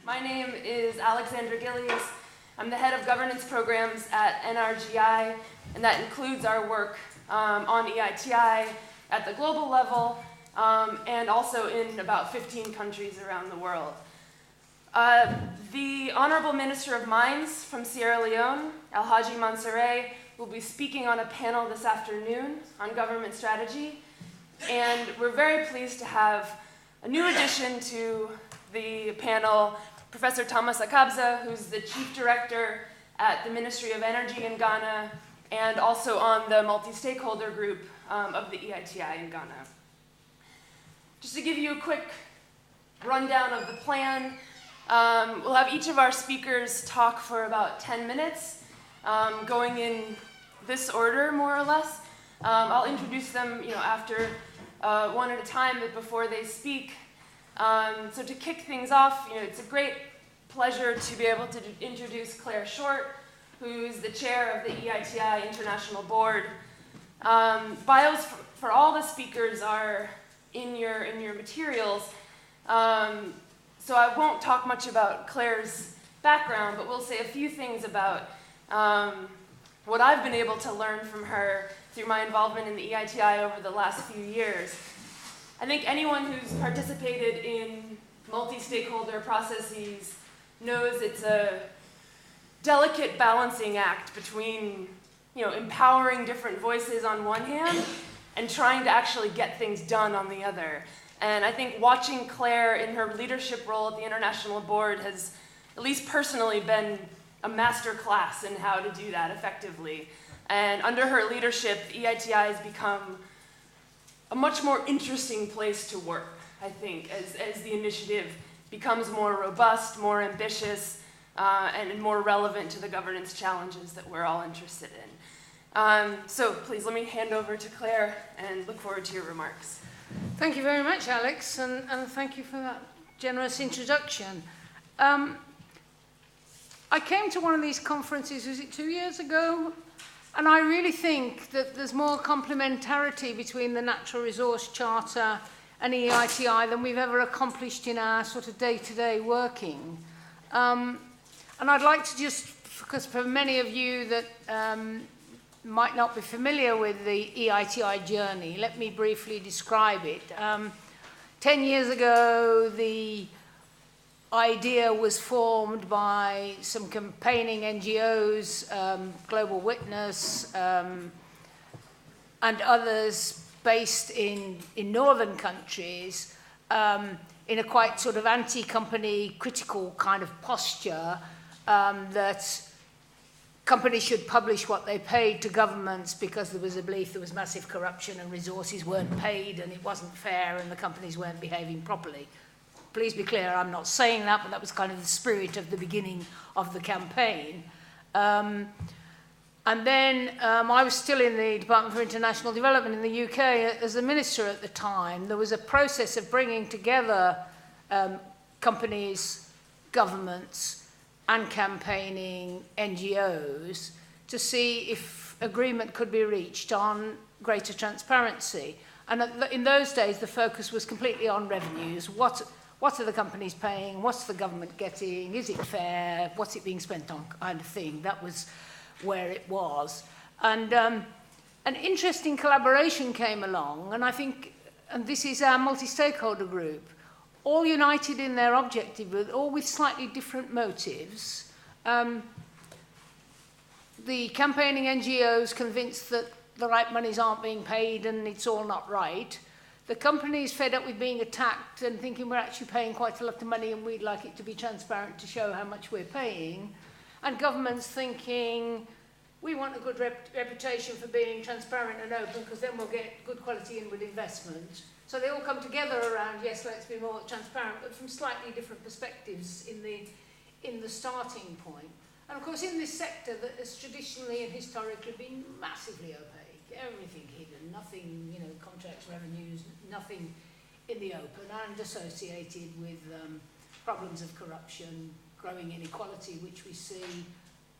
My name is Alexandra Gillies. I'm the head of governance programs at NRGI, and that includes our work on EITI at the global level and also in about 15 countries around the world. The Honorable Minister of Mines from Sierra Leone, Alhaji Mansouré, will be speaking on a panel this afternoon on government strategy, and we're very pleased to have a new addition to the panel, Professor Thomas Akabza, who's the Chief Director at the Ministry of Energy in Ghana and also on the multi-stakeholder group of the EITI in Ghana. Just to give you a quick rundown of the plan, we'll have each of our speakers talk for about 10 minutes, going in this order, more or less. I'll introduce them, after one at a time, but before they speak. So to kick things off, it's a great pleasure to be able to introduce Claire Short, who's the chair of the EITI International Board. Bios for all the speakers are in your materials, so I won't talk much about Claire's background, but we'll say a few things about what I've been able to learn from her through my involvement in the EITI over the last few years. I think anyone who's participated in multi-stakeholder processes knows it's a delicate balancing act between, empowering different voices on one hand and trying to actually get things done on the other. And I think watching Claire in her leadership role at the International Board has, at least personally, been a master class in how to do that effectively. And under her leadership, EITI has become a much more interesting place to work, I think, as the initiative becomes more robust, more ambitious, and more relevant to the governance challenges that we're all interested in. So please let me hand over to Claire and look forward to your remarks. Thank you very much, Alex, and thank you for that generous introduction. I came to one of these conferences, was it 2 years ago? And I really think that there's more complementarity between the Natural Resource Charter and EITI than we've ever accomplished in our sort of day-to-day working. And I'd like to just, because for many of you that might not be familiar with the EITI journey, let me briefly describe it. 10 years ago, the idea was formed by some campaigning NGOs, Global Witness, and others based in northern countries, in a quite sort of anti-company critical kind of posture, that companies should publish what they paid to governments because there was a belief there was massive corruption and resources weren't paid and it wasn't fair and the companies weren't behaving properly. Please be clear, I'm not saying that, but that was kind of the spirit of the beginning of the campaign. And then I was still in the Department for International Development in the UK as a minister at the time. There was a process of bringing together companies, governments, and campaigning NGOs to see if agreement could be reached on greater transparency. And in those days, the focus was completely on revenues. What are the companies paying? What's the government getting? Is it fair? What's it being spent on? Kind of thing. That was where it was. And an interesting collaboration came along, and I think, and this is our multi-stakeholder group, all united in their objective, all with slightly different motives. The campaigning NGOs convinced that the right monies aren't being paid and it's all not right. The companies fed up with being attacked and thinking we're actually paying quite a lot of money and we'd like it to be transparent to show how much we're paying. And governments thinking we want a good reputation for being transparent and open because then we'll get good quality inward investment. So they all come together around, yes, let's be more transparent, but from slightly different perspectives in the starting point. And of course in this sector that has traditionally and historically been massively opaque. Everything hidden, nothing, contracts, revenues, nothing in the open, and associated with problems of corruption, growing inequality, which we see,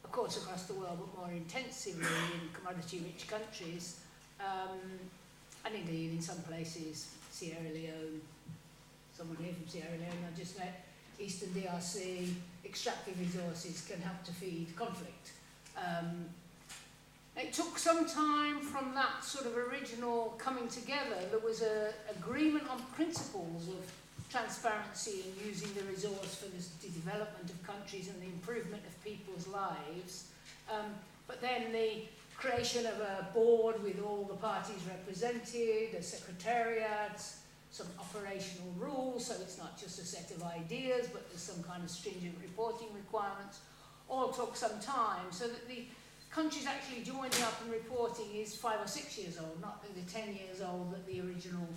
of course, across the world, but more intensively in commodity-rich countries, and indeed in some places, Sierra Leone, someone here from Sierra Leone I just met, Eastern DRC, extractive resources can help to feed conflict. It took some time from that sort of original coming together. There was an agreement on principles of transparency and using the resource for the development of countries and the improvement of people's lives. But then the creation of a board with all the parties represented, a secretariat, some operational rules, so it's not just a set of ideas, but there's some kind of stringent reporting requirements, all took some time, so that the countries actually joining up and reporting is 5 or 6 years old, not the 10 years old that the original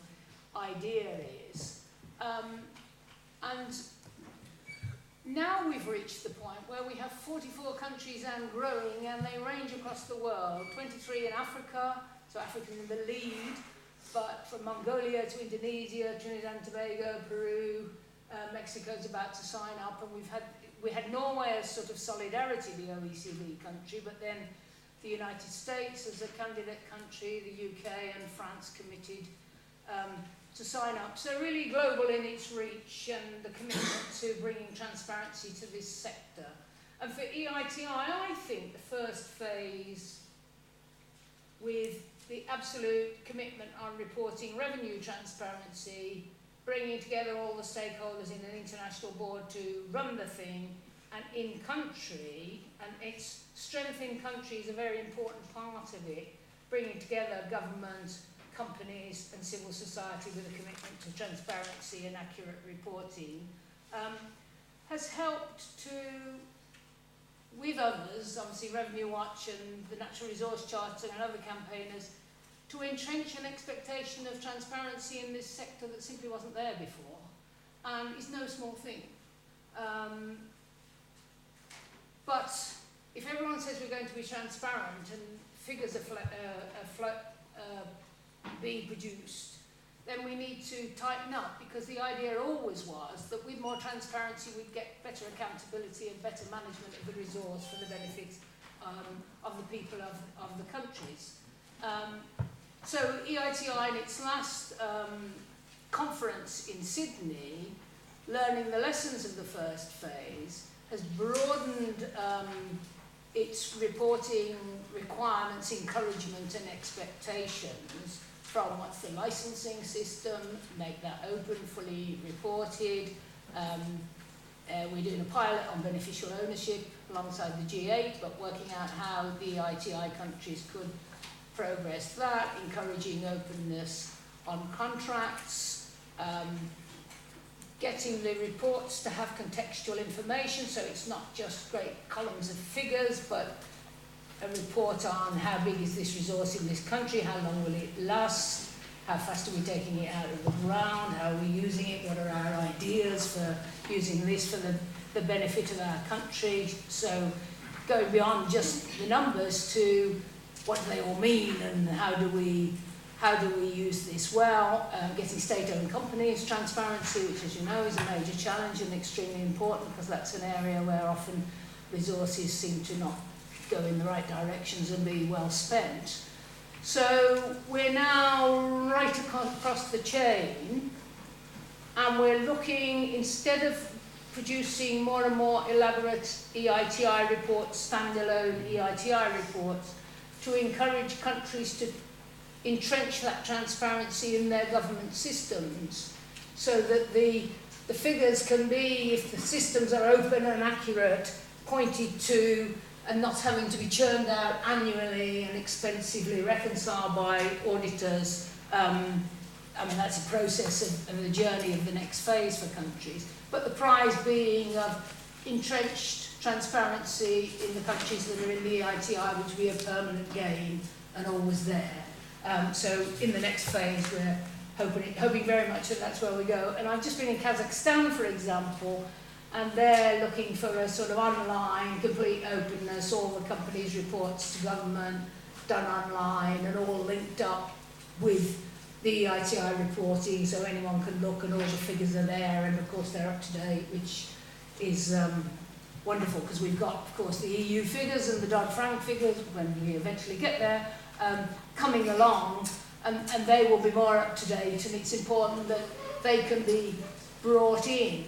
idea is. And now we've reached the point where we have 44 countries and growing, and they range across the world, 23 in Africa, so Africa's in the lead, but from Mongolia to Indonesia, Trinidad and Tobago, Peru, Mexico's about to sign up, and we had Norway as sort of solidarity, the OECD country, but then the United States as a candidate country, the UK and France committed to sign up. So really global in its reach and the commitment to bringing transparency to this sector. And for EITI, I think the first phase with the absolute commitment on reporting revenue transparency, bringing together all the stakeholders in an international board to run the thing, and in country, and its strength in country is a very important part of it, bringing together government, companies and civil society with a commitment to transparency and accurate reporting, has helped to, with others, obviously Revenue Watch and the Natural Resource Charter and other campaigners, to entrench an expectation of transparency in this sector that simply wasn't there before, and is no small thing. But if everyone says we're going to be transparent and figures are being produced, then we need to tighten up, because the idea always was that with more transparency we'd get better accountability and better management of the resource for the benefit of the people of the countries. So EITI in its last conference in Sydney, learning the lessons of the first phase, has broadened its reporting requirements, encouragement and expectations from what's the licensing system, make that open, fully reported. We're doing a pilot on beneficial ownership alongside the G8, but working out how the EITI countries could progress that, encouraging openness on contracts, getting the reports to have contextual information, so it's not just great columns of figures, but a report on how big is this resource in this country, how long will it last, how fast are we taking it out of the ground, how are we using it, what are our ideas for using this for the benefit of our country. So going beyond just the numbers to what do they all mean and how do we use this well, getting state-owned companies, transparency, which as you know is a major challenge and extremely important, because that's an area where often resources seem to not go in the right directions and be well spent. So we're now right across the chain, and we're looking, instead of producing more and more elaborate EITI reports, standalone EITI reports, to encourage countries to entrench that transparency in their government systems, so that the figures can be, if the systems are open and accurate, pointed to and not having to be churned out annually and expensively reconciled by auditors. I mean, that's a process of the journey of the next phase for countries. But the prize being of entrenched transparency in the countries that are in the EITI, which will be a permanent gain and always there. So in the next phase, we're hoping very much that that's where we go. And I've just been in Kazakhstan, for example, and they're looking for a sort of online, complete openness, all the companies' reports to government done online and all linked up with the EITI reporting, so anyone can look and all the figures are there, and of course they're up to date, which is wonderful, because we've got, of course, the EU figures and the Dodd-Frank figures, when we eventually get there, coming along, and they will be more up to date, and it's important that they can be brought in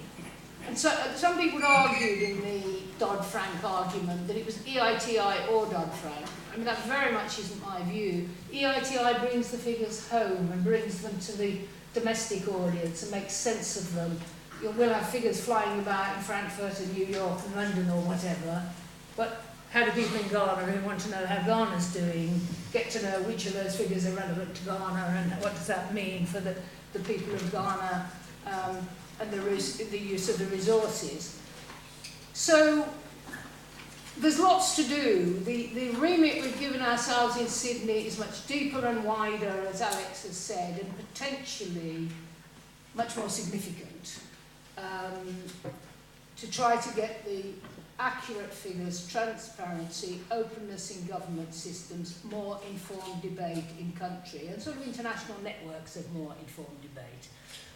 And so some people argued in the Dodd-Frank argument that it was EITI or Dodd-Frank. I mean, that very much isn't my view. EITI brings the figures home and brings them to the domestic audience and makes sense of them. We'll have figures flying about in Frankfurt and New York and London or whatever, but how do people in Ghana who want to know how Ghana's doing get to know which of those figures are relevant to Ghana and what does that mean for the people of Ghana and the use of the resources. So there's lots to do. The remit we've given ourselves in Sydney is much deeper and wider, as Alex has said, and potentially much more significant. To try to get the accurate figures, transparency, openness in government systems, more informed debate in country, and sort of international networks of more informed debate,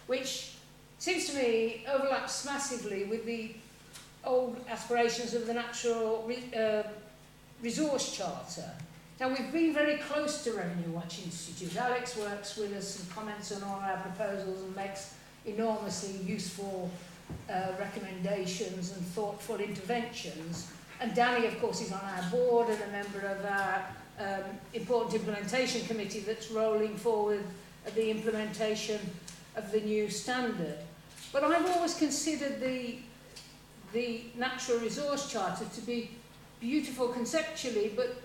which seems to me overlaps massively with the old aspirations of the Natural Resource Charter. Now, we've been very close to Revenue Watch Institute. Alex works with us and comments on all our proposals and makes enormously useful recommendations and thoughtful interventions. And Danny, of course, is on our board and a member of our important implementation committee that's rolling forward the implementation of the new standard. But I've always considered the Natural Resource Charter to be beautiful conceptually, but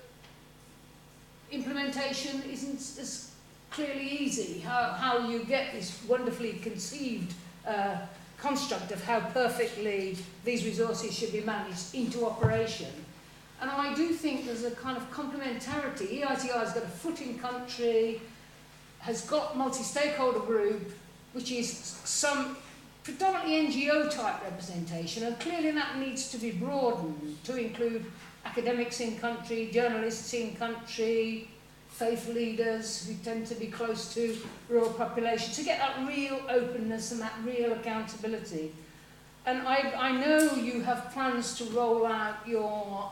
implementation isn't as clearly easy. How you get this wonderfully conceived construct of how perfectly these resources should be managed into operation. And I do think there's a kind of complementarity. EITI has got a foot in country, has got multi-stakeholder group, which is some predominantly NGO type representation, and clearly that needs to be broadened to include academics in country, journalists in country, faith leaders who tend to be close to rural population, to get that real openness and that real accountability. And I know you have plans to roll out your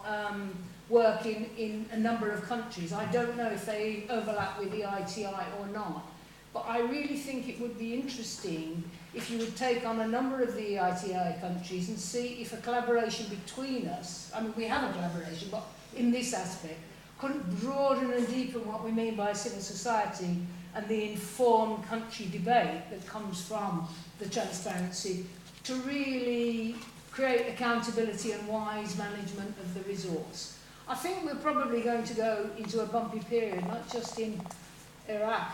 work in a number of countries. I don't know if they overlap with the EITI or not, but I really think it would be interesting if you would take on a number of the EITI countries and see if a collaboration between us, I mean we have a collaboration, but in this aspect, couldn't broaden and deepen what we mean by civil society and the informed country debate that comes from the transparency to really create accountability and wise management of the resource. I think we're probably going to go into a bumpy period, not just in Iraq.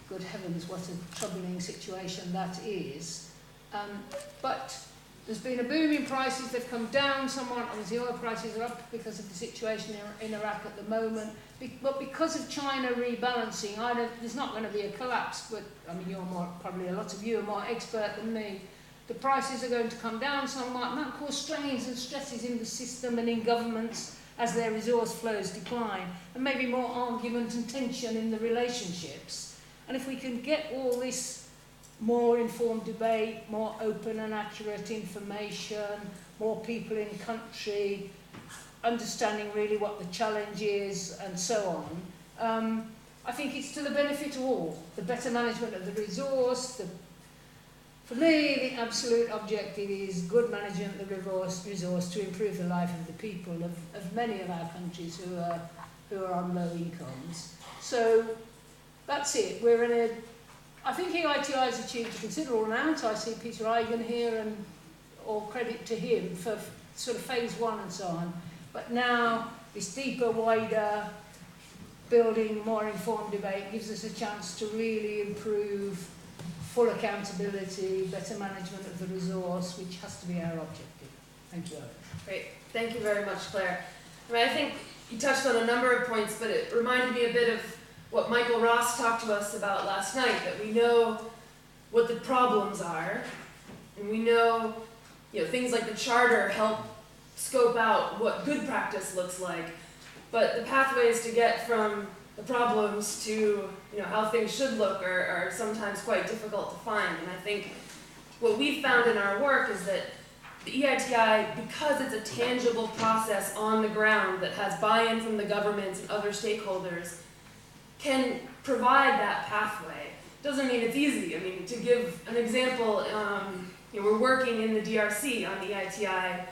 Good heavens, what a troubling situation that is. But there's been a boom in prices. They've come down somewhat. Obviously, oil prices are up because of the situation in Iraq at the moment. But because of China rebalancing, there's not going to be a collapse. But I mean, probably a lot of you are more expert than me. The prices are going to come down somewhat, and that causes strains and stresses in the system and in governments as their resource flows decline, and maybe more argument and tension in the relationships. And if we can get all this more informed debate, more open and accurate information, more people in country, understanding really what the challenge is, and so on, I think it's to the benefit of all. The better management of the resource, for me, the absolute objective is good management of the resource to improve the life of the people of many of our countries who are on low incomes. So that's it. We're in a I think EITI has achieved a considerable amount. I see Peter Eigen here, and all credit to him for sort of phase one and so on. But now this deeper, wider, building more informed debate gives us a chance to really improve full accountability, better management of the resource, which has to be our objective. Thank you. Great. Thank you very much, Claire. I mean, I think you touched on a number of points, but it reminded me a bit of what Michael Ross talked to us about last night, that we know what the problems are, and we know, things like the charter help scope out what good practice looks like, but the pathways to get from the problems to how things should look are sometimes quite difficult to find. And I think what we've found in our work is that the EITI, because it's a tangible process on the ground that has buy-in from the government and other stakeholders, can provide that pathway. Doesn't mean it's easy. I mean, to give an example, we're working in the DRC on EITI.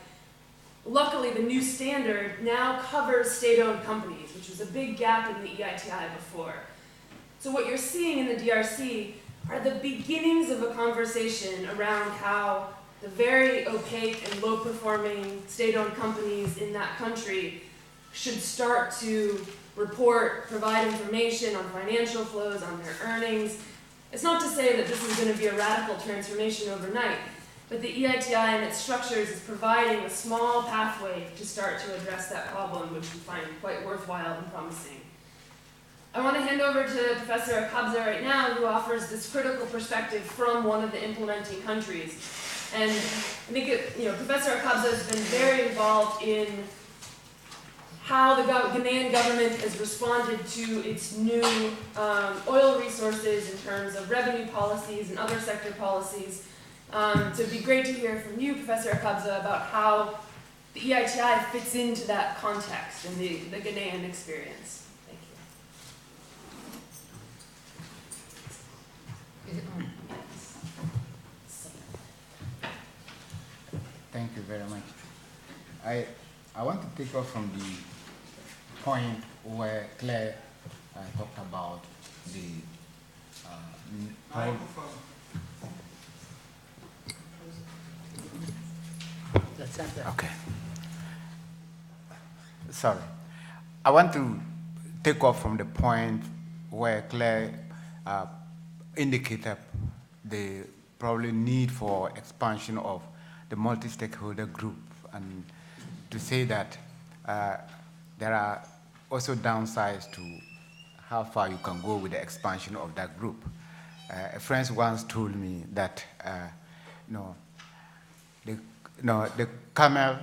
Luckily, the new standard now covers state-owned companies, which was a big gap in the EITI before. So what you're seeing in the DRC are the beginnings of a conversation around how the very opaque and low-performing state-owned companies in that country should start to report, provide information on financial flows, on their earnings. It's not to say that this is going to be a radical transformation overnight, but the EITI and its structures is providing a small pathway to start to address that problem, which we find quite worthwhile and promising. I want to hand over to Professor Akabza right now, who offers this critical perspective from one of the implementing countries. And I think Professor Akabza has been very involved in how the Ghanaian government has responded to its new oil resources in terms of revenue policies and other sector policies. So it'd be great to hear from you, Professor Akabza, about how the EITI fits into that context and the Ghanaian experience. Thank you. Is it on? Thank you very much. I want to take off from the point where Claire talked about the okay. Sorry. I want to take off from the point where Claire indicated the probably need for expansion of the multi-stakeholder group, and to say that there are also downsides to how far you can go with the expansion of that group. A friend once told me that the camel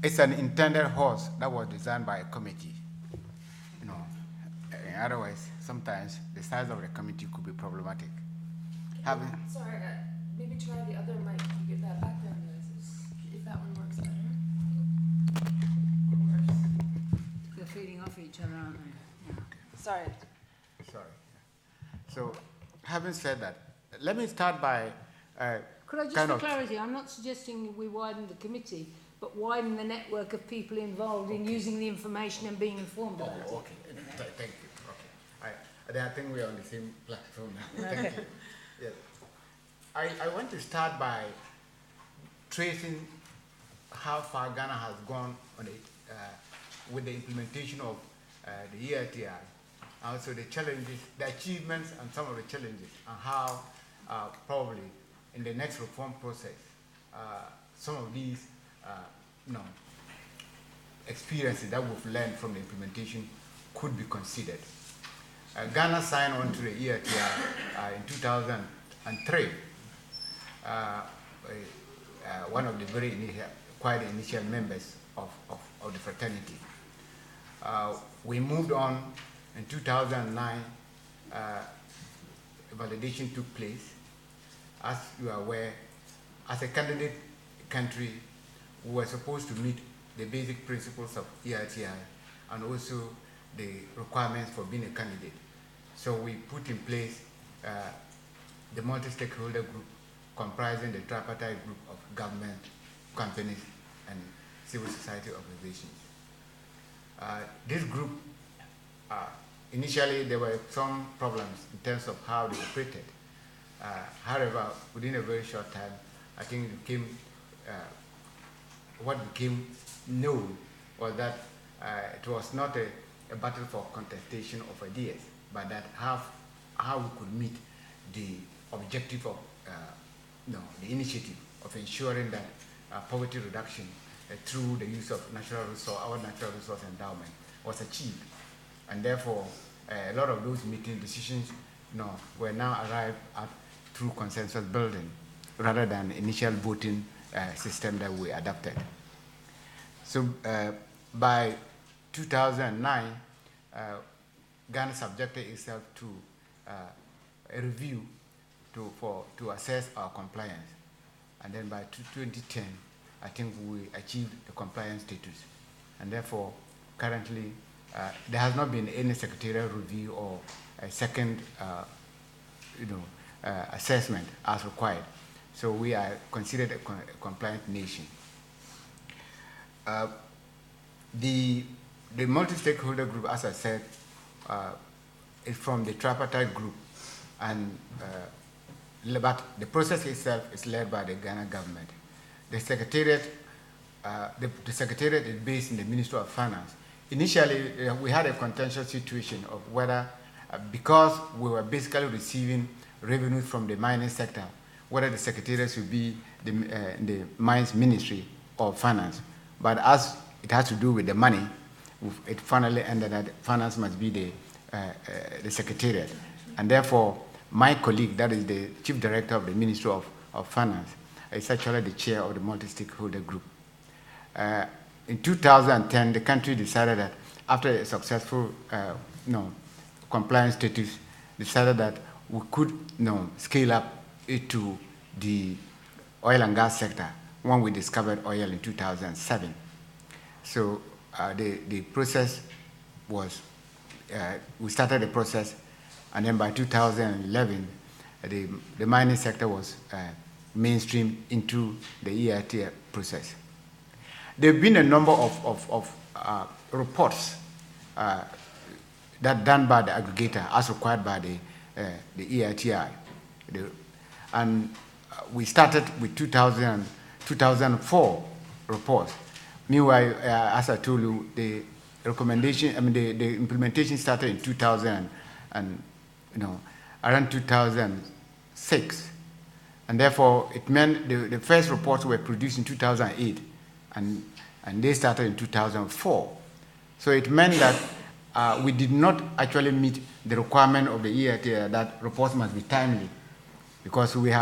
it's an intended horse that was designed by a committee. Otherwise, sometimes the size of the committee could be problematic. Sorry, maybe try the other mic to get that background noise, if that one works better. Or worse. They're feeding off each other, aren't they? Yeah. Sorry. So, having said that, let me start by Could I just, for clarity, I'm not suggesting we widen the committee, but widen the network of people involved in using the information and being informed about it. Okay. Thank you. Okay. I think we are on the same platform now. Thank you. Yes. I want to start by tracing how far Ghana has gone on it with the implementation of the EITI, also the challenges, the achievements, and some of the challenges, and how probably in the next reform process, some of these experiences that we've learned from the implementation could be considered. Ghana signed on to the EITI in 2003. One of the very quite initial members of the fraternity. We moved on in 2009. Validation took place. As you are aware, as a candidate country, we were supposed to meet the basic principles of EITI and also the requirements for being a candidate. So we put in place the multi-stakeholder group comprising the tripartite group of government, companies, and civil society organizations. This group, initially there were some problems in terms of how they operated. However, within a very short time, I think it became, what became known was that it was not a battle for contestation of ideas, but that how we could meet the objective of the initiative of ensuring that poverty reduction through the use of our natural resource endowment was achieved. And therefore, a lot of those meeting decisions were now arrived at through consensus building rather than initial voting system that we adopted. So by 2009, Ghana subjected itself to a review to assess our compliance. And then by 2010, I think we achieved the compliance status. And therefore, currently, there has not been any secretarial review or a second assessment as required. So we are considered a compliant nation. The multi-stakeholder group, as I said, is from the tripartite group, and but the process itself is led by the Ghana government. The secretariat, the secretariat is based in the Ministry of Finance. Initially, we had a contentious situation of whether, because we were basically receiving revenues from the mining sector, whether the secretariat should be the Mines Ministry of Finance. But as it has to do with the money, it finally ended that finance must be the secretariat. And therefore, my colleague, that is the chief director of the Ministry of Finance, is actually the chair of the multi-stakeholder group. In 2010, the country decided that after a successful compliance status, decided that we could scale up it to the oil and gas sector when we discovered oil in 2007. So the process was, we started the process, and then by 2011, the mining sector was mainstreamed into the EIT process. There have been a number of reports that done by the aggregator as required by the EITI. And we started with 2004 reports. Meanwhile, as I told you, the recommendation, the implementation started in 2000 and around 2006. And therefore, it meant the first reports were produced in 2008, and they started in 2004. So it meant that we did not actually meet the requirement of the EIT that reports must be timely, because we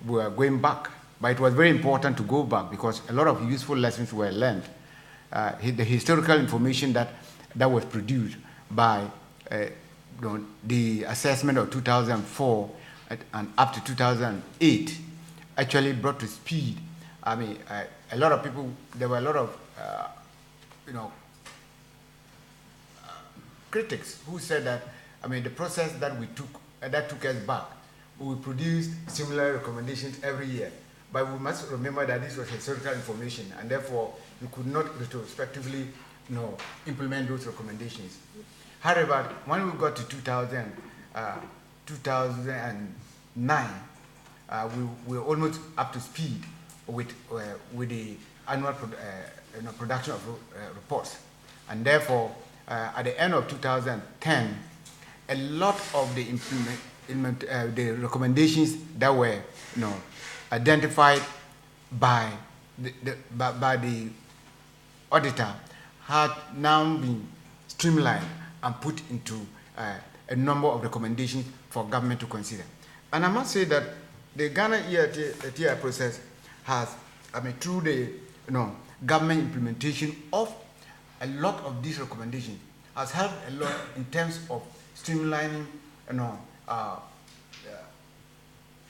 were going back. But it was very important to go back because a lot of useful lessons were learned. The historical information that was produced by the assessment of 2004 and up to 2008 actually brought to speed. I mean, a lot of people, there were a lot of, critics who said that, the process that we took, that took us back, we produced similar recommendations every year. But we must remember that this was historical information, and therefore we could not retrospectively implement those recommendations. However, when we got to 2009, we were almost up to speed with the annual production of reports. And therefore, at the end of 2010, a lot of the recommendations that were identified by the auditor had now been streamlined and put into a number of recommendations for government to consider. And I must say that the Ghana EITI process has, through the government implementation of a lot of these recommendations, has helped a lot in terms of streamlining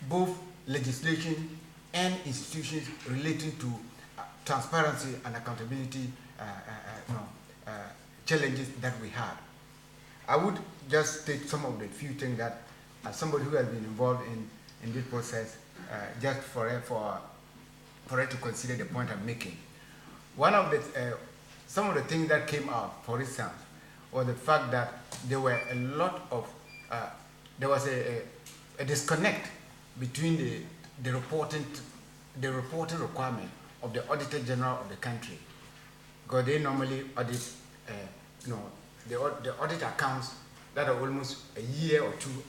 both legislation and institutions relating to transparency and accountability challenges that we had. I would just state some of the few things that, as somebody who has been involved in this process, just for it to consider the point I'm making. One of the some of the things that came out, for instance, was the fact that there were a lot of there was a disconnect between the reporting requirement of the Auditor General of the country, because they normally audit the audit accounts that are almost a year or two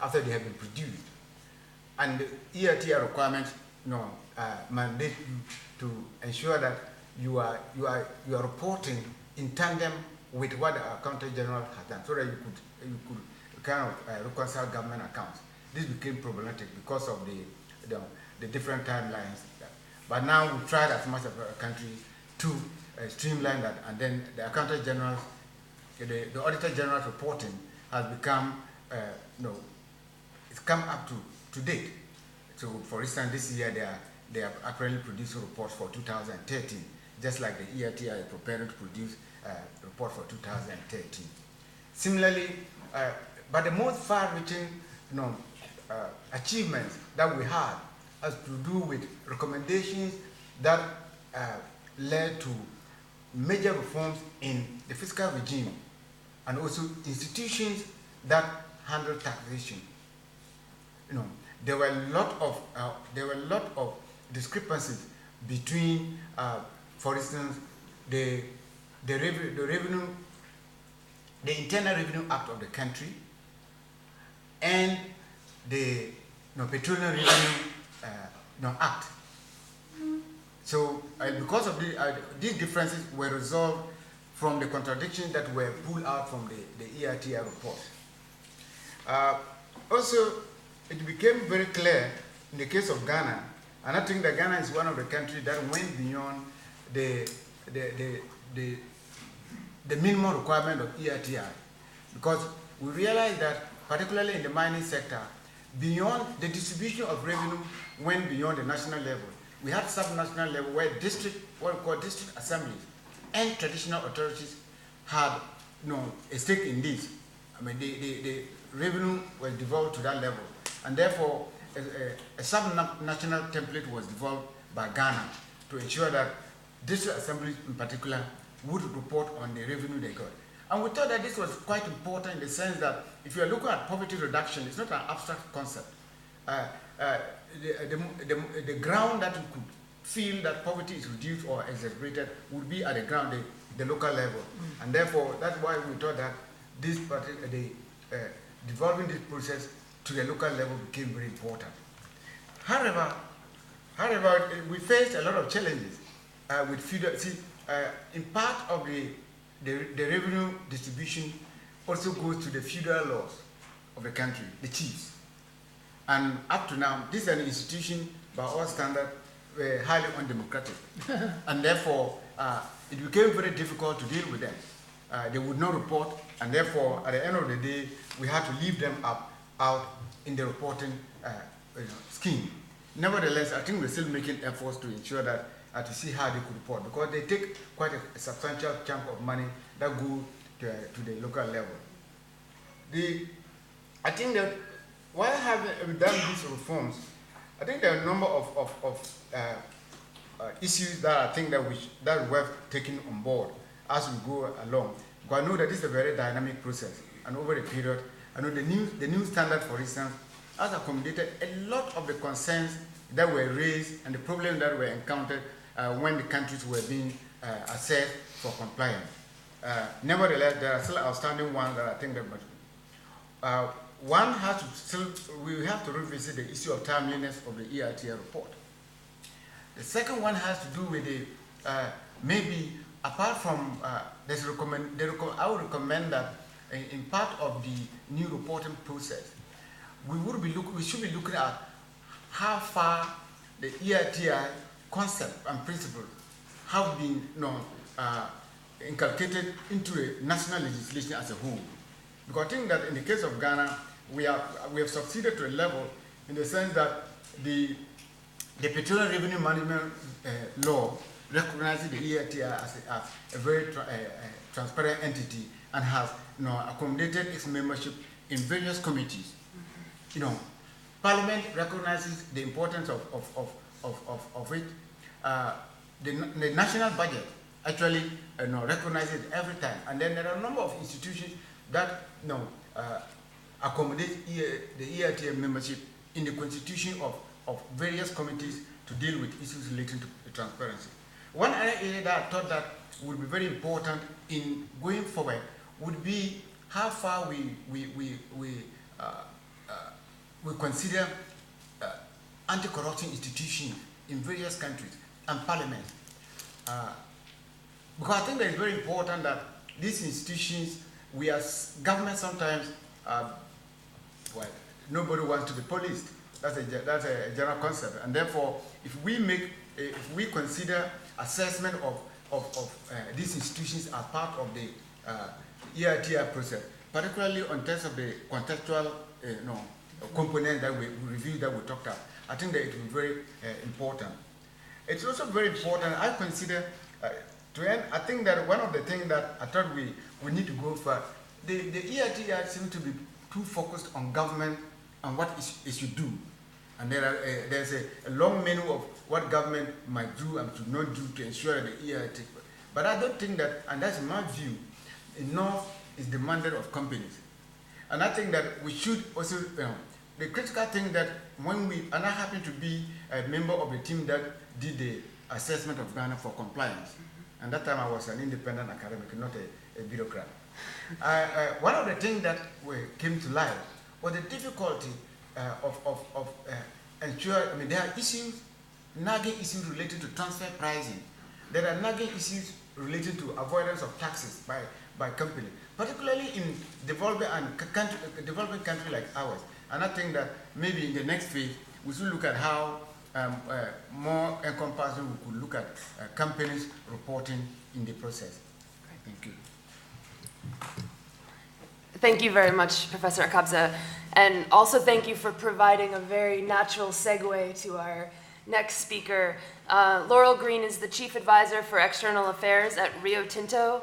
after they have been produced, and the EITI requirements mandate you to ensure that you are reporting in tandem with what the Accountant General has done, so that you could kind of reconcile government accounts. This became problematic because of the different timelines. But now we've tried as much as a country to streamline that, and then the Accountant General, the Auditor General's reporting has become, it's come up to date. So, for instance, this year they are actually producing reports for 2013, just like the EITI is preparing to produce a report for 2013. Similarly, but the most far-reaching achievements that we had has to do with recommendations that led to major reforms in the fiscal regime and also institutions that handle taxation. You know, there were a lot of discrepancies between, for instance, the Internal Revenue Act of the country and the Petroleum Revenue Act. So because of these differences were resolved from the contradictions that were pulled out from the EITI report. Also, it became very clear in the case of Ghana, and I think that Ghana is one of the countries that went beyond the minimum requirement of EITI, because we realized that, particularly in the mining sector, beyond the distribution of revenue went beyond the national level. We had sub-national level where what we call district assemblies and traditional authorities had a stake in this. I mean, the revenue was devolved to that level, and therefore a sub-national template was developed by Ghana to ensure that district assemblies in particular would report on the revenue they got. And we thought that this was quite important in the sense that if you are looking at poverty reduction, it's not an abstract concept. The ground that you could feel that poverty is reduced or exacerbated would be at the ground, the local level. And therefore, that's why we thought that this developing this process to the local level became very important. However, we faced a lot of challenges with feudal. In part of the revenue distribution also goes to the feudal laws of the country, the chiefs. And up to now, this is an institution by all standards highly undemocratic. And therefore, it became very difficult to deal with them. They would not report, and therefore, at the end of the day, we had to leave them out in the reporting scheme. Nevertheless, I think we're still making efforts to ensure that to see how they could report, because they take quite a substantial chunk of money that go to the local level. I think that while having done these reforms, I think there are a number of issues that I think that we've taken on board as we go along. Because I know that this is a very dynamic process, and over the period, I know the new standard, for instance, has accommodated a lot of the concerns that were raised and the problems that were encountered when the countries were being assessed for compliance. Nevertheless, there are still outstanding ones that I think that one has to still, we have to revisit the issue of timeliness of the EITI report. The second one has to do with the, maybe apart from, I would recommend that in part of the new reporting process, we should be looking at how far the EITI concept and principles have been inculcated into the national legislation as a whole. Because I think that in the case of Ghana, we have succeeded to a level in the sense that the Petroleum Revenue Management Law recognizes the EITI as a very transparent entity and has accommodated its membership in various committees. Parliament recognizes the importance of it. The national budget actually recognizes it every time. And then there are a number of institutions that accommodate the EITI membership in the constitution of various committees to deal with issues relating to transparency. One other area that I thought that would be very important in going forward would be how far we consider anti-corruption institutions in various countries and parliaments. Because I think that it's very important that these institutions, we as government sometimes, nobody wants to be policed. That's a general concept. And therefore, if we consider assessment of these institutions as part of the EITI process, particularly on terms of the contextual component that we reviewed, that we talked about, I think that it will be very important. It's also very important, I consider, to end, I think that one of the things that I thought we need to go for, the EITI seems to be too focused on government and what it should do. And there's a long menu of what government might do and should not do to ensure that the EIT. But I don't think that, and that's my view, enough is demanded of companies. And I think that we should also, the critical thing that when and I happen to be a member of the team that did the assessment of Ghana for compliance. And that time I was an independent academic, not a bureaucrat. One of the things that came to light was the difficulty of ensuring, there are issues, nagging issues related to transfer pricing. There are nagging issues related to avoidance of taxes by companies, particularly in developing country like ours. And I think that maybe in the next phase, we should look at how more encompassing we could look at companies reporting in the process. Thank you. Thank you very much, Professor Akabza. And also thank you for providing a very natural segue to our next speaker. Laurel Green is the Chief Advisor for External Affairs at Rio Tinto.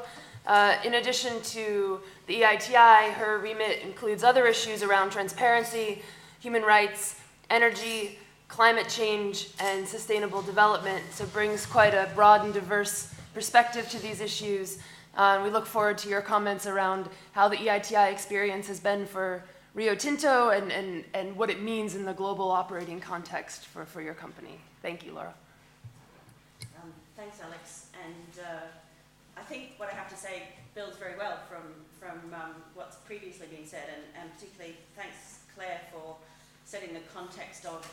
In addition to the EITI, her remit includes other issues around transparency, human rights, energy, climate change, and sustainable development. So brings quite a broad and diverse perspective to these issues. We look forward to your comments around how the EITI experience has been for Rio Tinto and what it means in the global operating context for your company. Thank you, Laura. Thanks, Alex. And I think what I have to say builds very well from what's previously been said, and particularly thanks, Claire, for setting the context of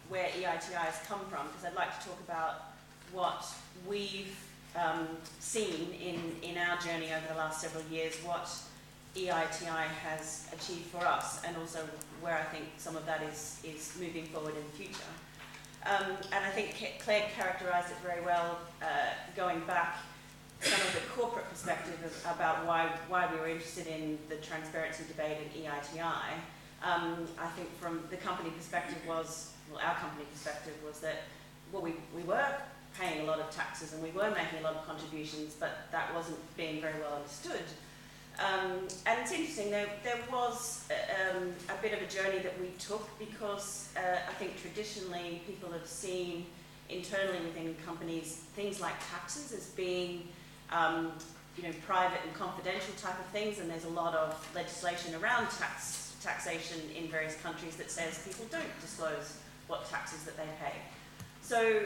where EITI has come from, because I'd like to talk about what we've seen in our journey over the last several years, what EITI has achieved for us, and also where I think some of that is moving forward in the future. And I think Claire characterised it very well, going back some of the corporate perspective about why we were interested in the transparency debate at EITI. I think from the company perspective our company perspective was that, well, we were paying a lot of taxes and we were making a lot of contributions, but that wasn't being very well understood. And it's interesting, there was a bit of a journey that we took, because I think traditionally people have seen internally within companies things like taxes as being private and confidential type of things, and there's a lot of legislation around taxation in various countries that says people don't disclose what taxes that they pay. So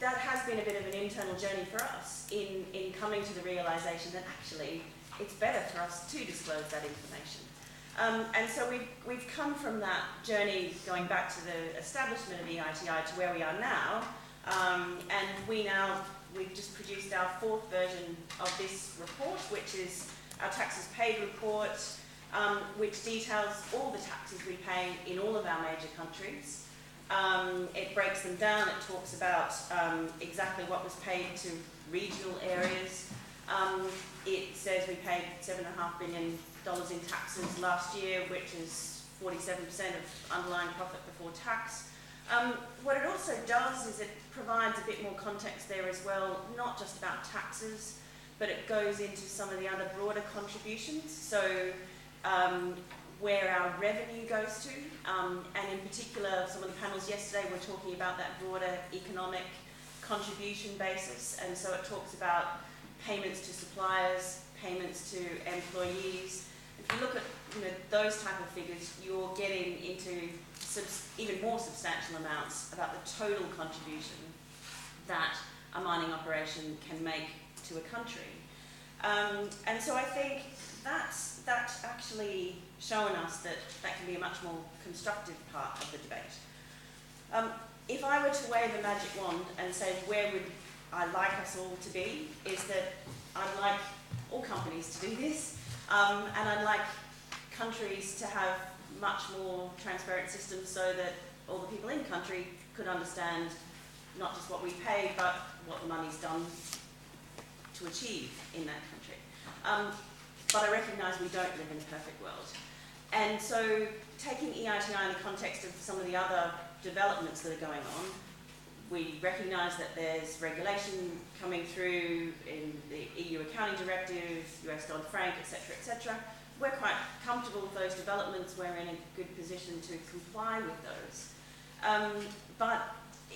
that has been a bit of an internal journey for us in coming to the realisation that actually it's better for us to disclose that information. And so we've come from that journey going back to the establishment of EITI to where we are now, and we've just produced our 4th version of this report, which is our taxes paid report, which details all the taxes we pay in all of our major countries. It breaks them down. It talks about exactly what was paid to regional areas. It says we paid $7.5 billion in taxes last year, which is 47% of underlying profit before tax. What it also does is it provides a bit more context there as well, not just about taxes, but it goes into some of the other broader contributions. So where our revenue goes to, and in particular, some of the panels yesterday were talking about that broader economic contribution basis, and so it talks about payments to suppliers, payments to employees. If you look at those type of figures, you're getting into even more substantial amounts about the total contribution that a mining operation can make to a country. And so I think that's actually shown us that can be a much more constructive part of the debate. If I were to wave a magic wand and say where would I like us all to be, is that I'd like all companies to do this, and I'd like countries to have much more transparent systems so that all the people in country could understand not just what we pay, but what the money's done to achieve in that country. But I recognise we don't live in a perfect world. And so taking EITI in the context of some of the other developments that are going on, we recognise that there's regulation coming through in the EU Accounting Directive, US Dodd-Frank, etc., etc. we're quite comfortable with those developments. We're in a good position to comply with those. But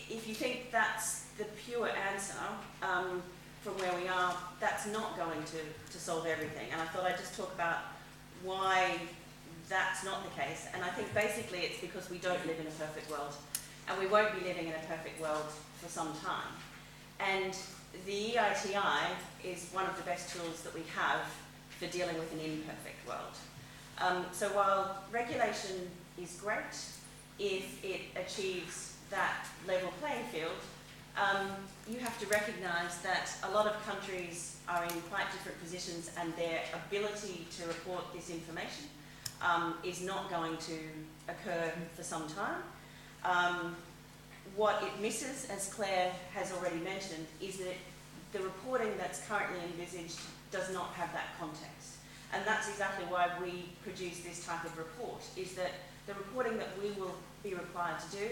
if you think that's the pure answer from where we are, that's not going to solve everything. And I thought I'd just talk about why that's not the case. And I think basically it's because we don't live in a perfect world. And we won't be living in a perfect world for some time. And the EITI is one of the best tools that we have for dealing with an imperfect world. So while regulation is great if it achieves that level playing field, you have to recognise that a lot of countries are in quite different positions, and their ability to report this information is not going to occur for some time. What it misses, as Claire has already mentioned, is that the reporting that's currently envisaged does not have that context. And that's exactly why we produce this type of report, is that the reporting that we will be required to do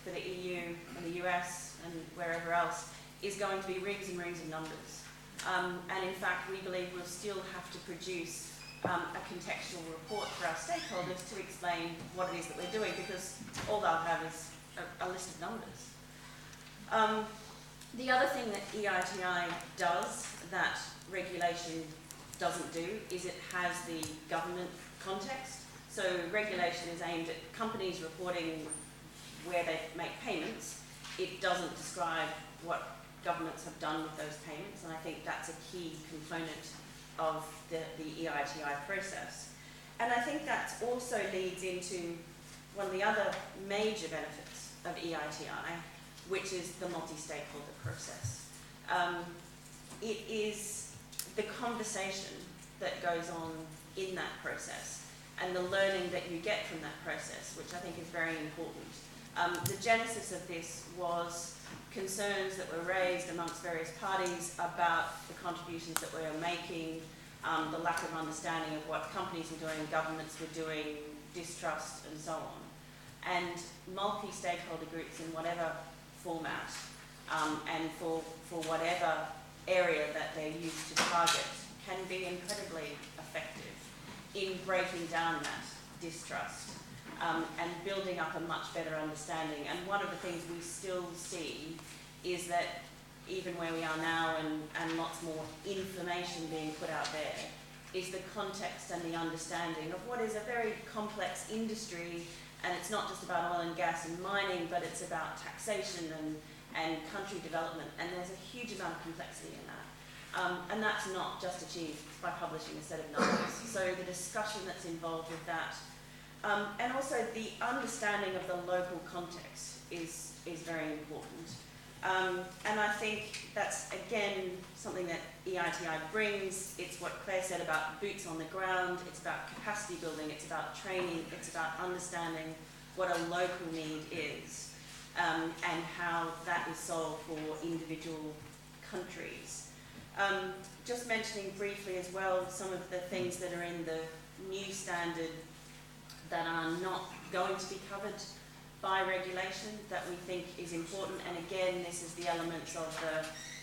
for the EU and the US and wherever else is going to be rings and rings of numbers. And in fact, we believe we'll still have to produce a contextual report for our stakeholders to explain what it is that we're doing, because all they'll have is a list of numbers. The other thing that EITI does that regulation doesn't do is it has the government context. So regulation is aimed at companies reporting where they make payments. It doesn't describe what governments have done with those payments, and I think that's a key component of the EITI process. And I think that also leads into one of the other major benefits of EITI, which is the multi-stakeholder process. It is the conversation that goes on in that process and the learning that you get from that process, which I think is very important. The genesis of this was concerns that were raised amongst various parties about the contributions that we were making, the lack of understanding of what companies were doing, governments were doing, distrust, and so on. And multi-stakeholder groups in whatever format and for whatever area that they're used to target can be incredibly effective in breaking down that distrust and building up a much better understanding. And one of the things we still see is that even where we are now and lots more information being put out there, is the context and the understanding of what is a very complex industry. And it's not just about oil and gas and mining, but it's about taxation and country development. And there's a huge amount of complexity in that. And that's not just achieved by publishing a set of numbers. So the discussion that's involved with that, and also the understanding of the local context is very important. And I think that's, again, something that EITI brings. It's what Claire said about boots on the ground. It's about capacity building. It's about training. It's about understanding what a local need is and how that is solved for individual countries. Just mentioning briefly as well some of the things that are in the new standard that are not going to be covered by regulation that we think is important. And again, this is the elements of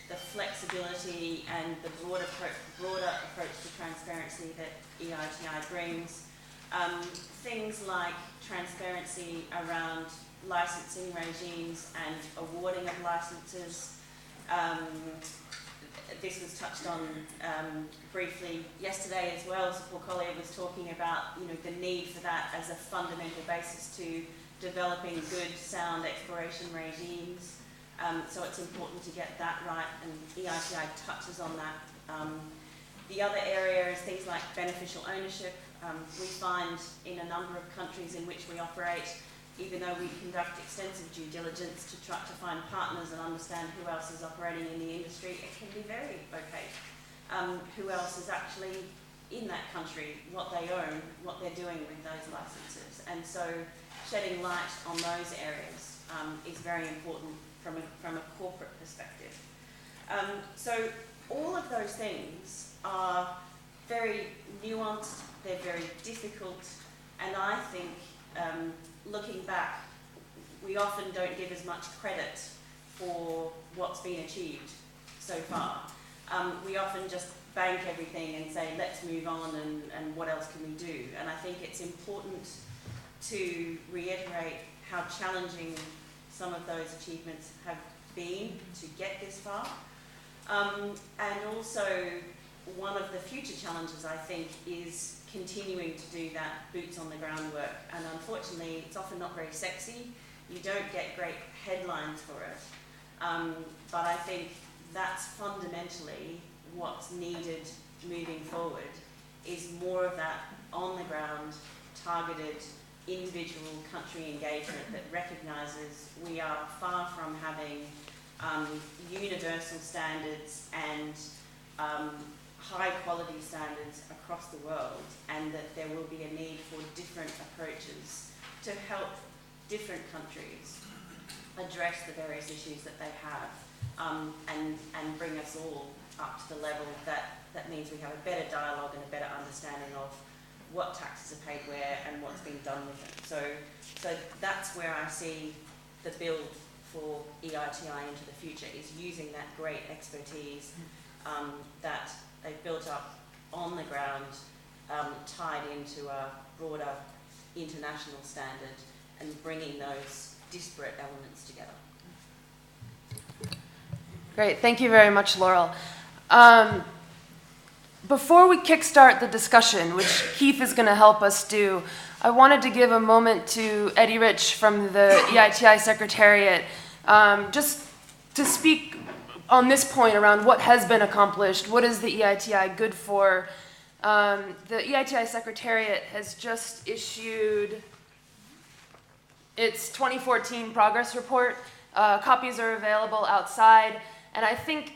the flexibility and the broader approach to transparency that EITI brings. Things like transparency around licensing regimes and awarding of licenses. This was touched on briefly yesterday as well. So Paul Collier was talking about the need for that as a fundamental basis to developing good, sound exploration regimes. So it's important to get that right, and EITI touches on that. The other area is things like beneficial ownership. We find in a number of countries in which we operate, even though we conduct extensive due diligence to try to find partners and understand who else is operating in the industry, it can be very opaque. Who else is actually in that country, what they own, what they're doing with those licenses. And so shedding light on those areas is very important from a corporate perspective. So all of those things are very nuanced, they're very difficult, and I think looking back, we often don't give as much credit for what's been achieved so far. We often just bank everything and say, let's move on and what else can we do? And I think it's important to reiterate how challenging some of those achievements have been to get this far. And also, one of the future challenges, I think, is continuing to do that boots on the ground work. And unfortunately, it's often not very sexy. You don't get great headlines for it. But I think that's fundamentally what's needed moving forward, is more of that on the ground, targeted, individual country engagement that recognises we are far from having universal standards and high quality standards across the world, and that there will be a need for different approaches to help different countries address the various issues that they have, and bring us all up to the level that means we have a better dialogue and a better understanding of what taxes are paid where and what's being done with it. So that's where I see the build for EITI into the future, is using that great expertise that they've built up on the ground, tied into a broader international standard, and bringing those disparate elements together. Great, thank you very much, Laurel. Before we kickstart the discussion, which Keith is going to help us do, I wanted to give a moment to Eddie Rich from the EITI Secretariat, just to speak on this point around what has been accomplished, what is the EITI good for. The EITI Secretariat has just issued its 2014 progress report. Copies are available outside, and I think,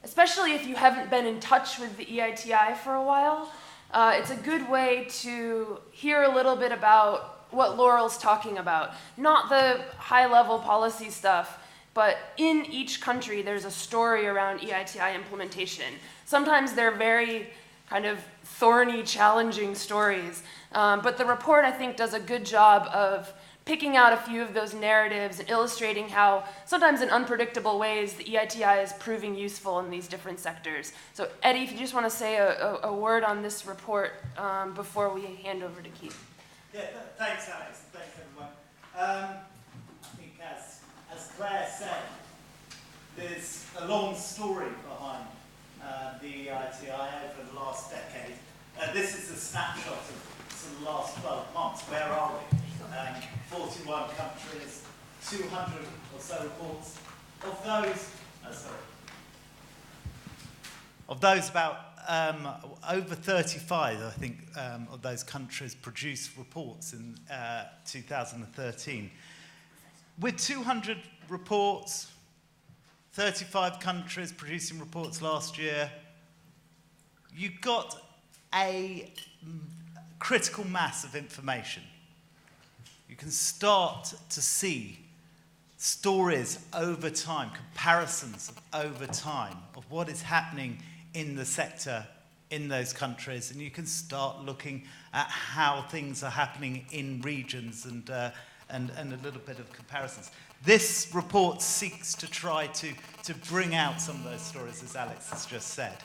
especially if you haven't been in touch with the EITI for a while, it's a good way to hear a little bit about what Laurel's talking about. Not the high-level policy stuff, but in each country there's a story around EITI implementation. Sometimes they're very kind of thorny, challenging stories, but the report, I think, does a good job of picking out a few of those narratives and illustrating how, sometimes in unpredictable ways, the EITI is proving useful in these different sectors. So Eddie, if you just want to say a word on this report before we hand over to Keith. Yeah, thanks, Alex. Thanks, everyone. I think, as Claire said, there's a long story behind the EITI over the last decade. This is a snapshot of the last 12 months. Where are we? 41 countries, 200 or so reports. Of those, about over 35, I think, of those countries produced reports in 2013. With 200 reports, 35 countries producing reports last year, you got a critical mass of information. You can start to see stories over time, comparisons over time of what is happening in the sector in those countries, and you can start looking at how things are happening in regions and a little bit of comparisons. This report seeks to try to bring out some of those stories, as Alex has just said.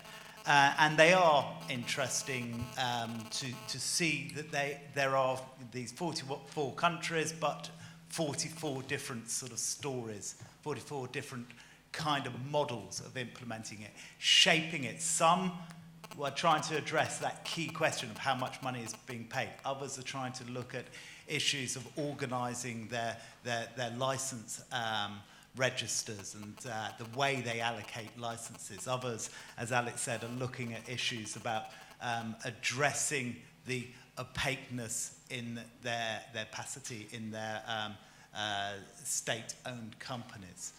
And they are interesting to see that there are these 44 countries, but 44 different sort of stories, 44 different kind of models of implementing it, shaping it. Some were trying to address that key question of how much money is being paid. Others are trying to look at issues of organising their license registers and the way they allocate licenses. Others, as Alex said, are looking at issues about addressing the opaqueness in their capacity in their state-owned companies.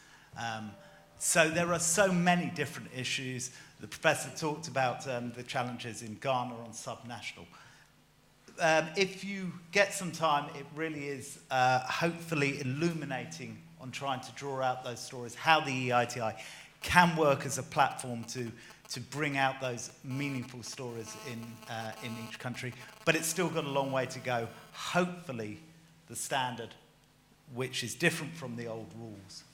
So there are so many different issues. The professor talked about the challenges in Ghana on subnational. If you get some time, it really is hopefully illuminating on trying to draw out those stories, how the EITI can work as a platform to bring out those meaningful stories in each country. But it's still got a long way to go. Hopefully, the standard, which is different from the old rules,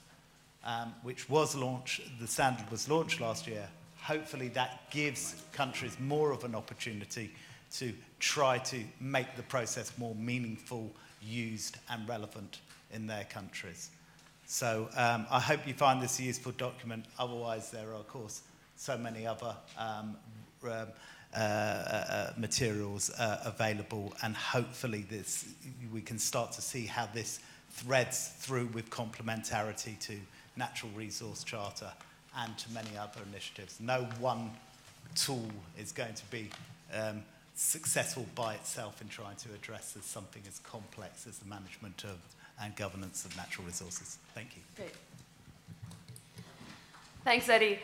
which was launched, the standard was launched last year, hopefully that gives countries more of an opportunity to try to make the process more meaningful, used and relevant in their countries. So I hope you find this a useful document. Otherwise, there are, of course, so many other materials available, and hopefully we can start to see how this threads through with complementarity to Natural Resource Charter and to many other initiatives. No one tool is going to be successful by itself in trying to address something as complex as the management of and governance of natural resources. Thank you. Great. Thanks, Eddie.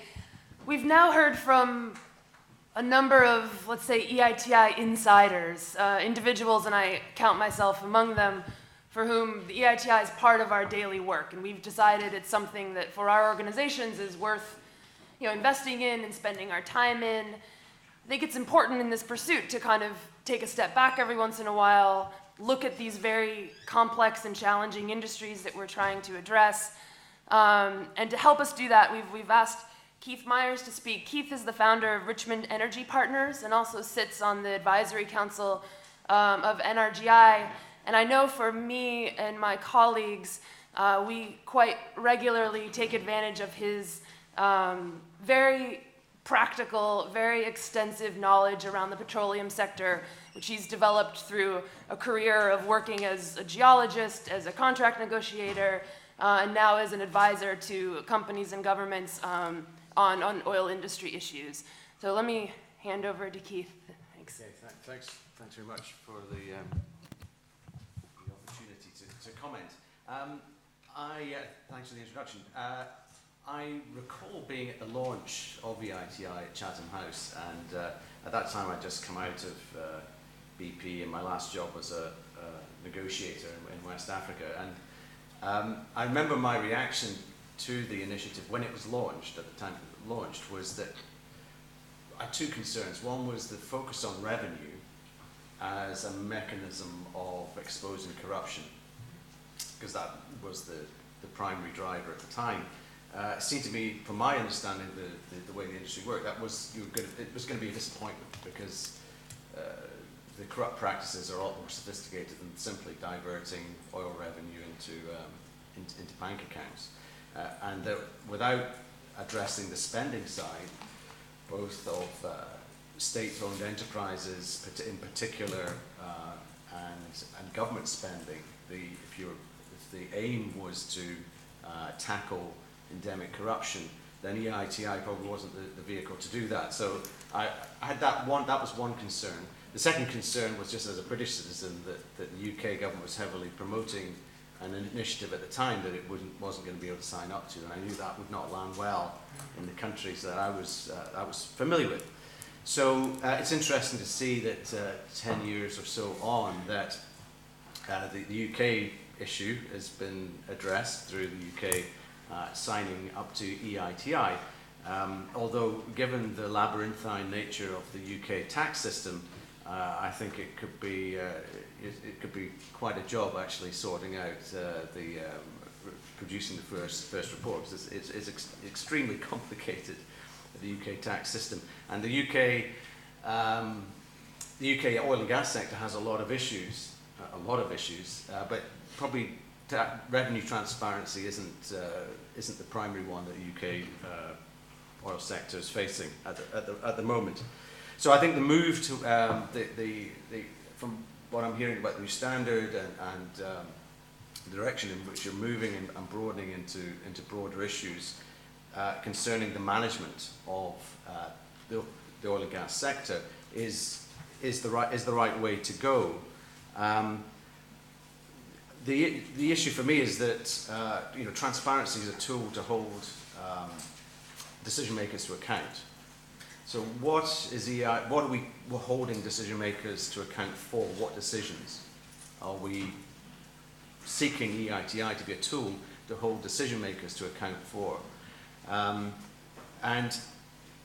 We've now heard from a number of, let's say, EITI insiders, individuals, and I count myself among them, for whom the EITI is part of our daily work, and we've decided it's something that for our organizations is worth, investing in and spending our time in. I think it's important in this pursuit to kind of take a step back every once in a while, look at these very complex and challenging industries that we're trying to address, and to help us do that, we've asked Keith Myers to speak. Keith is the founder of Richmond Energy Partners and also sits on the advisory council of NRGI. And I know for me and my colleagues, we quite regularly take advantage of his very practical, very extensive knowledge around the petroleum sector, which he's developed through a career of working as a geologist, as a contract negotiator, and now as an advisor to companies and governments on oil industry issues. So let me hand over to Keith. Thanks. Okay, thanks very much for the opportunity to comment. Thanks for the introduction. I recall being at the launch of EITI at Chatham House, and at that time I'd just come out of BP, and my last job was a negotiator in West Africa. And I remember my reaction to the initiative when it was launched, at the time it launched, was that I had two concerns. One was the focus on revenue as a mechanism of exposing corruption, because that was the primary driver at the time. It seemed to me, from my understanding, the way the industry worked, it was going to be a disappointment, because the corrupt practices are a lot more sophisticated than simply diverting oil revenue into bank accounts. And without addressing the spending side, both of state-owned enterprises in particular and government spending, if the aim was to tackle endemic corruption, then EITI probably wasn't the vehicle to do that. So I had that was one concern. The second concern was, just as a British citizen, that the UK government was heavily promoting an initiative at the time that it wasn't going to be able to sign up to, and I knew that would not land well in the countries that I was familiar with. So it's interesting to see that 10 years or so on, that the UK issue has been addressed through the UK signing up to EITI. Although, given the labyrinthine nature of the UK tax system, I think it could be quite a job actually sorting out producing the first report, because it's extremely complicated, the UK tax system, and the UK oil and gas sector has a lot of issues, but probably revenue transparency isn't the primary one that the UK oil sector is facing at the moment. So I think the move to from what I'm hearing about the new standard and the direction in which you're moving and broadening into broader issues concerning the management of the oil and gas sector is the right way to go. The issue for me is that transparency is a tool to hold decision makers to account. So what are we holding decision makers to account for? What decisions are we seeking EITI to be a tool to hold decision makers to account for? And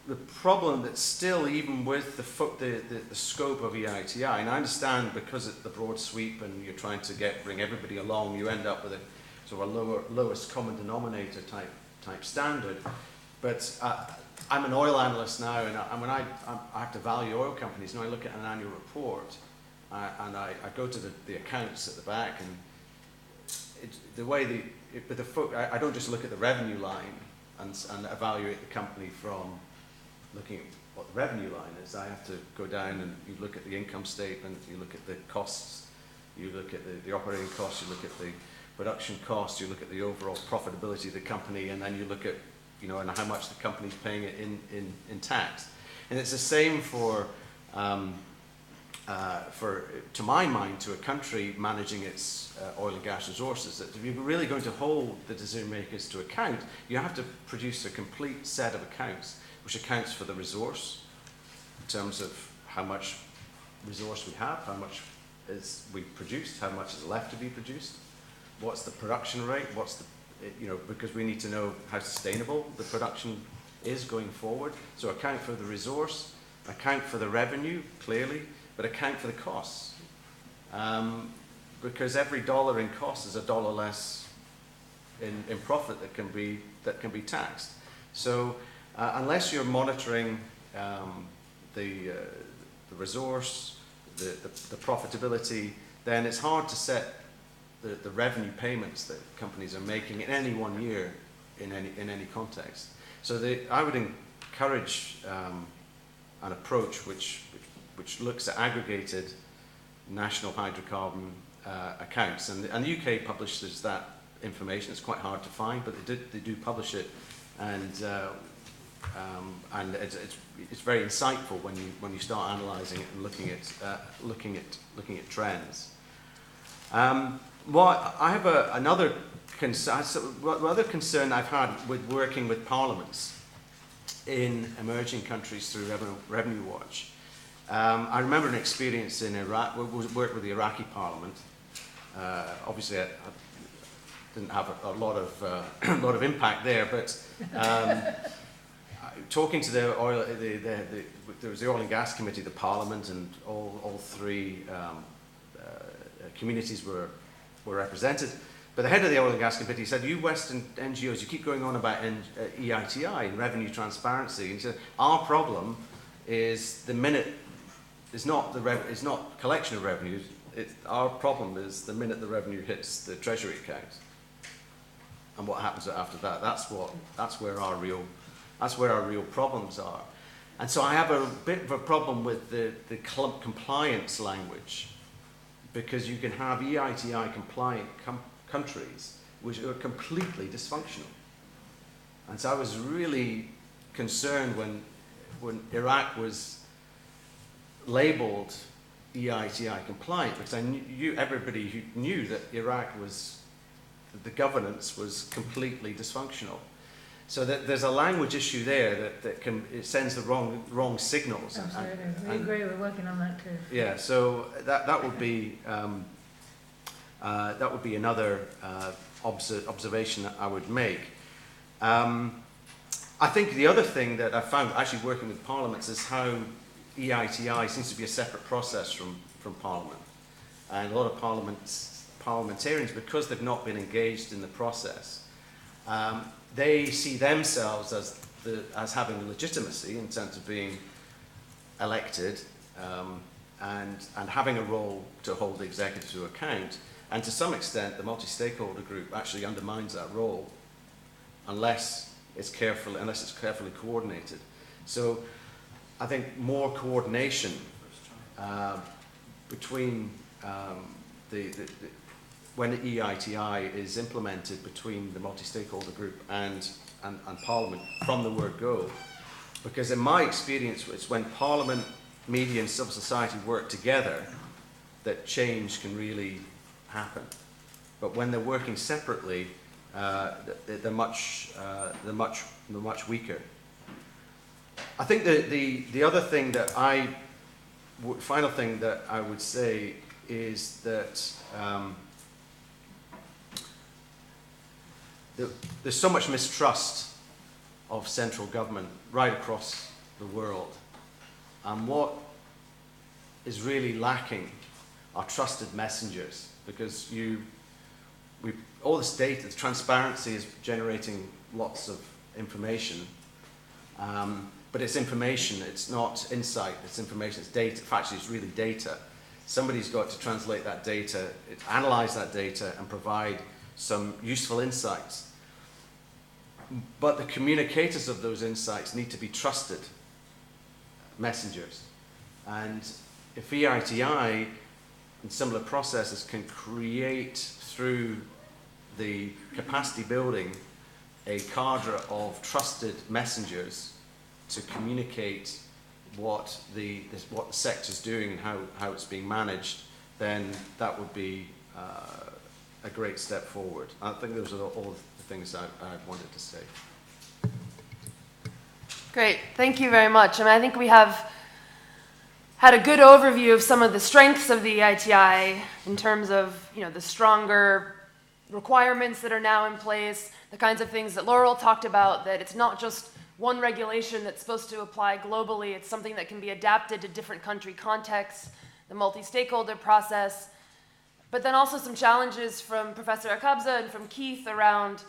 the problem that's still, even with the scope of EITI, and I understand because it's the broad sweep and you're trying to bring everybody along, you end up with a sort of a lowest common denominator type standard. But I'm an oil analyst now, and when I have to value oil companies, and I look at an annual report, and I go to the accounts at the back, and the way I don't just look at the revenue line and evaluate the company from looking at what the revenue line is. I have to go down and you look at the income statement, you look at the costs, you look at the operating costs, you look at the production costs, you look at the overall profitability of the company, and then you look at, you know, and how much the company's paying it in tax. And it's the same for, to my mind, to a country managing its oil and gas resources. That if you're really going to hold the decision makers to account, you have to produce a complete set of accounts, which accounts for the resource, in terms of how much resource we have, how much is we produced, how much is left to be produced, what's the production rate, what's the, you know, because we need to know how sustainable the production is going forward. So account for the resource, account for the revenue, clearly, but account for the costs. Because every dollar in cost is a dollar less in profit that can be taxed. So unless you're monitoring the resource, the profitability, then it's hard to set the revenue payments that companies are making in any one year in any context. So I would encourage an approach which looks at aggregated national hydrocarbon accounts, and the UK publishes that information. It's quite hard to find, but they do publish it, and it's very insightful when you start analysing it and looking at trends. Another concern I've had with working with parliaments in emerging countries through Revenue Watch. I remember an experience in Iraq. We worked with the Iraqi parliament. Obviously, I didn't have a lot of impact there, but talking to there was the Oil and Gas Committee, the Parliament, and all three communities were represented. But the head of the Oil and Gas Committee said, "You Western NGOs, you keep going on about EITI and revenue transparency." And he said, "Our problem is it's not collection of revenues. Our problem is the minute the revenue hits the Treasury account, and what happens after that. That's where our real problems are." And so I have a bit of a problem with the compliance language, because you can have EITI compliant countries which are completely dysfunctional. And so I was really concerned when Iraq was labelled EITI compliant, because everybody knew that the governance was completely dysfunctional. So that there's a language issue there it sends the wrong signals. Absolutely, we agree. We're working on that too. Yeah, so that would be another observation that I would make. I think the other thing that I found actually working with parliaments is how EITI seems to be a separate process from Parliament, and a lot of parliamentarians, because they've not been engaged in the process, they see themselves as having legitimacy in terms of being elected and having a role to hold the executive to account. And to some extent, the multi-stakeholder group actually undermines that role unless it's carefully coordinated. So I think more coordination between when the EITI is implemented between the multi-stakeholder group and Parliament from the word go. Because in my experience, it's when Parliament, media and civil society work together that change can really happen. But when they're working separately, they're much weaker. I think the other thing final thing that I would say is that there's so much mistrust of central government right across the world. And what is really lacking are trusted messengers, because all this data, the transparency is generating lots of information, But it's information, it's not insight, it's information, it's data. Actually, it's really data. Somebody's got to translate that data, analyze that data, and provide some useful insights. But the communicators of those insights need to be trusted messengers. And if EITI and similar processes can create, through the capacity building, a cadre of trusted messengers to communicate what the sector's doing and how it's being managed, then that would be a great step forward. I think those are all the things I wanted to say. Great, thank you very much. I think we have had a good overview of some of the strengths of the EITI in terms of the stronger requirements that are now in place, the kinds of things that Laurel talked about, that it's not just one regulation that's supposed to apply globally, it's something that can be adapted to different country contexts, the multi-stakeholder process, but then also some challenges from Professor Akabza and from Keith around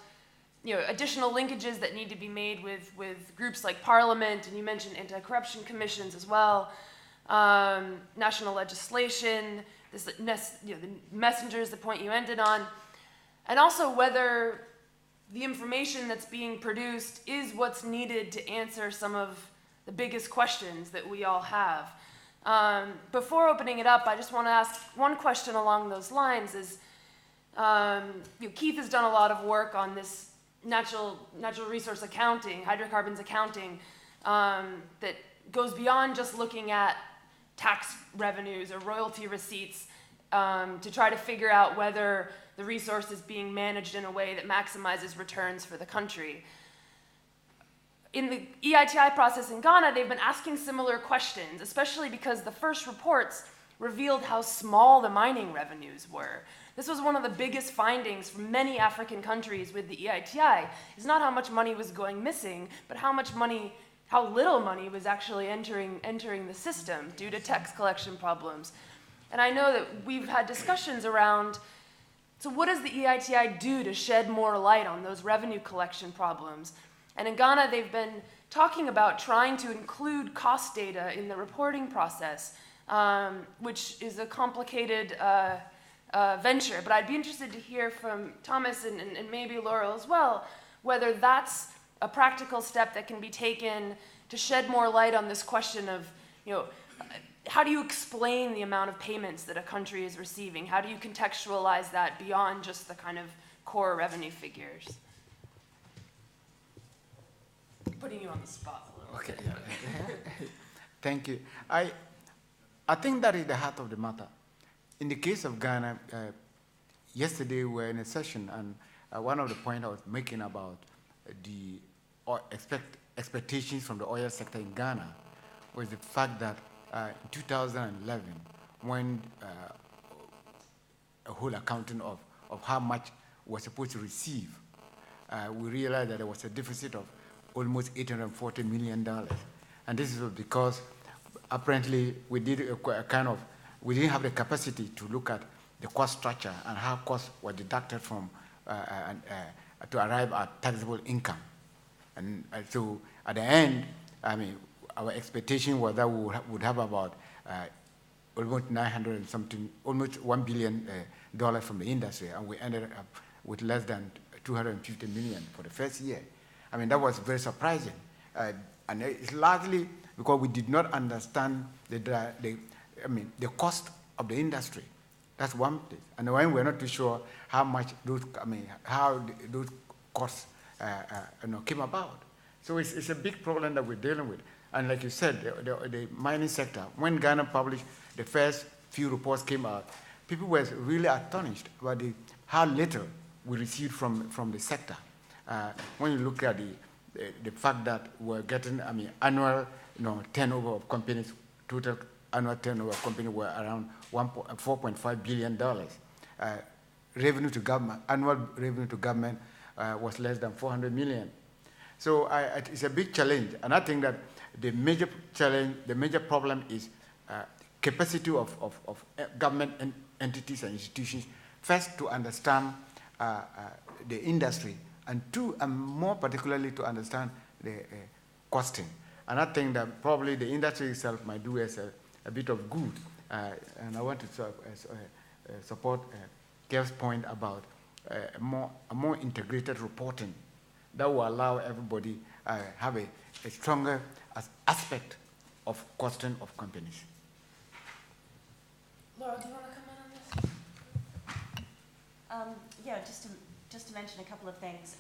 additional linkages that need to be made with groups like Parliament, and you mentioned anti-corruption commissions as well, national legislation, the messengers, the point you ended on, and also whether the information that's being produced is what's needed to answer some of the biggest questions that we all have. Before opening it up, I just want to ask one question along those lines. Keith has done a lot of work on this natural resource accounting, hydrocarbons accounting, that goes beyond just looking at tax revenues or royalty receipts to try to figure out whether the resource is being managed in a way that maximizes returns for the country. In the EITI process in Ghana, they've been asking similar questions, especially because the first reports revealed how small the mining revenues were. This was one of the biggest findings from many African countries with the EITI. It's not how much money was going missing, but how little money was actually entering the system due to tax collection problems. And I know that we've had discussions around, so what does the EITI do to shed more light on those revenue collection problems? And in Ghana, they've been talking about trying to include cost data in the reporting process, which is a complicated venture. But I'd be interested to hear from Thomas and maybe Laurel as well, whether that's a practical step that can be taken to shed more light on this question of, how do you explain the amount of payments that a country is receiving? How do you contextualize that beyond just the kind of core revenue figures? Putting you on the spot a little. Okay. Thank you. I think that is the heart of the matter. In the case of Ghana, yesterday we were in a session, and one of the points I was making about the expectations from the oil sector in Ghana was the fact that in 2011, when a whole accounting of how much we're supposed to receive, we realized that there was a deficit of almost $840 million. And this is because apparently we did we didn't have the capacity to look at the cost structure and how costs were deducted from to arrive at taxable income. And so at the end, our expectation was that we would have about almost 900 and something, almost $1 billion from the industry, and we ended up with less than 250 million for the first year. That was very surprising, and it's largely because we did not understand the cost of the industry. That's one place, and when we're not too sure how much those costs came about. So it's a big problem that we're dealing with. And like you said, the mining sector, when Ghana published the first few reports came out, people were really astonished about how little we received from the sector. When you look at the fact that we're getting, annual turnover of companies, total annual turnover of companies were around $4.5 billion. Revenue to government, annual revenue to government was less than 400 million. So it's a big challenge, and I think that the major challenge, the major problem is capacity of government entities and institutions, first to understand the industry, and two, and more particularly to understand the costing. And I think that probably the industry itself might do us a bit of good. And I want to support Kev's point about a more integrated reporting that will allow everybody have a stronger aspect of costing of companies. Laura, do you want to come in on this? Yeah, just to mention a couple of things.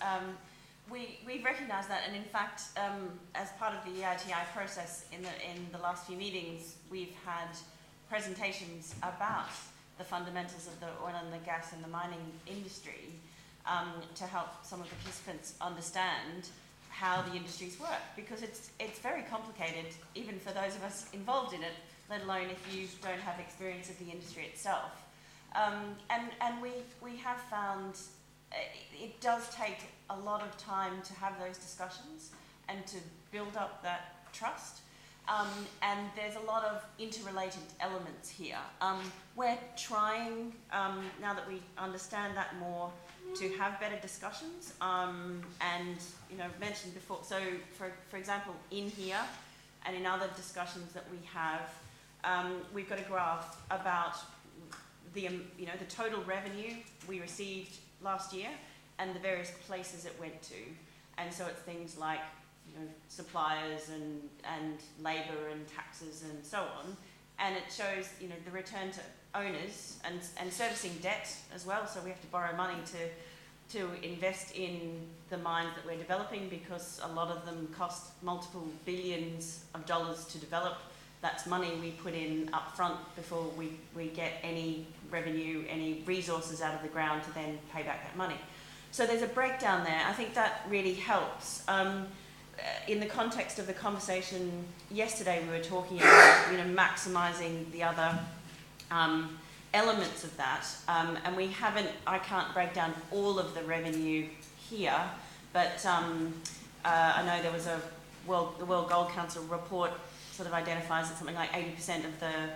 We recognise that, and in fact, as part of the EITI process in the last few meetings, we've had presentations about the fundamentals of the oil and the gas and the mining industry to help some of the participants understand how the industries work, because it's very complicated, even for those of us involved in it, let alone if you don't have experience of the industry itself. And we have found it does take a lot of time to have those discussions and to build up that trust. And there's a lot of interrelated elements here. We're trying, now that we understand that more, to have better discussions. And, you know, mentioned before, so for example, in here and in other discussions that we have, we've got a graph about the total revenue we received last year and the various places it went to. And so it's things like, you know, suppliers and labour and taxes and so on. And it shows, you know, the return to owners and servicing debt as well. So we have to borrow money to invest in the mines that we're developing, because a lot of them cost multiple billions of dollars to develop. That's money we put in up front before we get any revenue, any resources out of the ground to then pay back that money. So there's a breakdown there. I think that really helps. In the context of the conversation yesterday, we were talking about, you know, maximising the other elements of that, and I can't break down all of the revenue here, but I know there was the World Gold Council report sort of identifies that something like 80% of the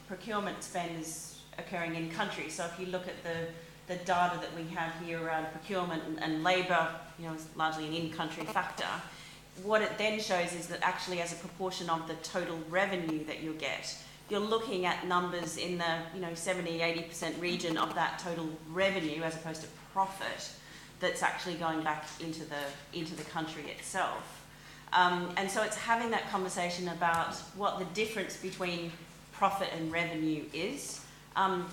procurement spend is occurring in country. So if you look at the data that we have here around procurement and labour, you know, is largely an in-country factor. What it then shows is that actually, as a proportion of the total revenue that you'll get, you're looking at numbers in the 70-80% region of that total revenue, as opposed to profit, that's actually going back into the country itself. And so it's having that conversation about what the difference between profit and revenue is. And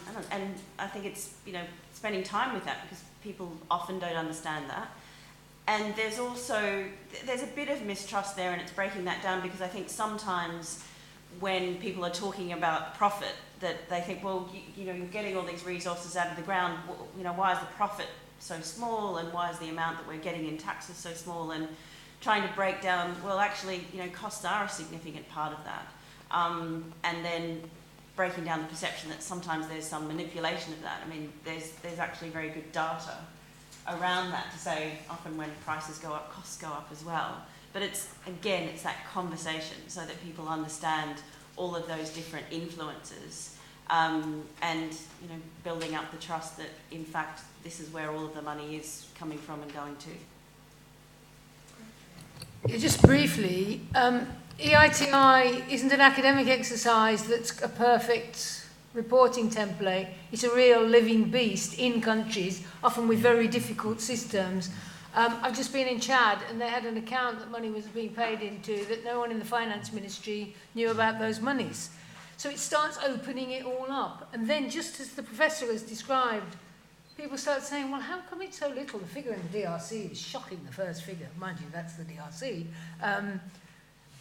I think it's, you know, spending time with that, because people often don't understand that. And there's a bit of mistrust there, and it's breaking that down, because I think sometimes when people are talking about profit, that they think, well, you know, you're getting all these resources out of the ground, you know, why is the profit so small, and why is the amount that we're getting in taxes so small? And trying to break down, well, actually, you know, costs are a significant part of that. And then breaking down the perception that sometimes there's some manipulation of that. I mean, there's actually very good data around that to say often when prices go up, costs go up as well. But it's that conversation so that people understand all of those different influences, and, you know, building up the trust that, in fact, this is where all of the money is coming from and going to. Just briefly, EITI isn't an academic exercise that's a perfect reporting template. It's a real living beast in countries, often with very difficult systems. I've just been in Chad, and they had an account that money was being paid into that no one in the finance ministry knew about those monies. So it starts opening it all up. And then, just as the professor has described, people start saying, well, how come it's so little? The figure in the DRC is shocking, the first figure. Mind you, that's the DRC.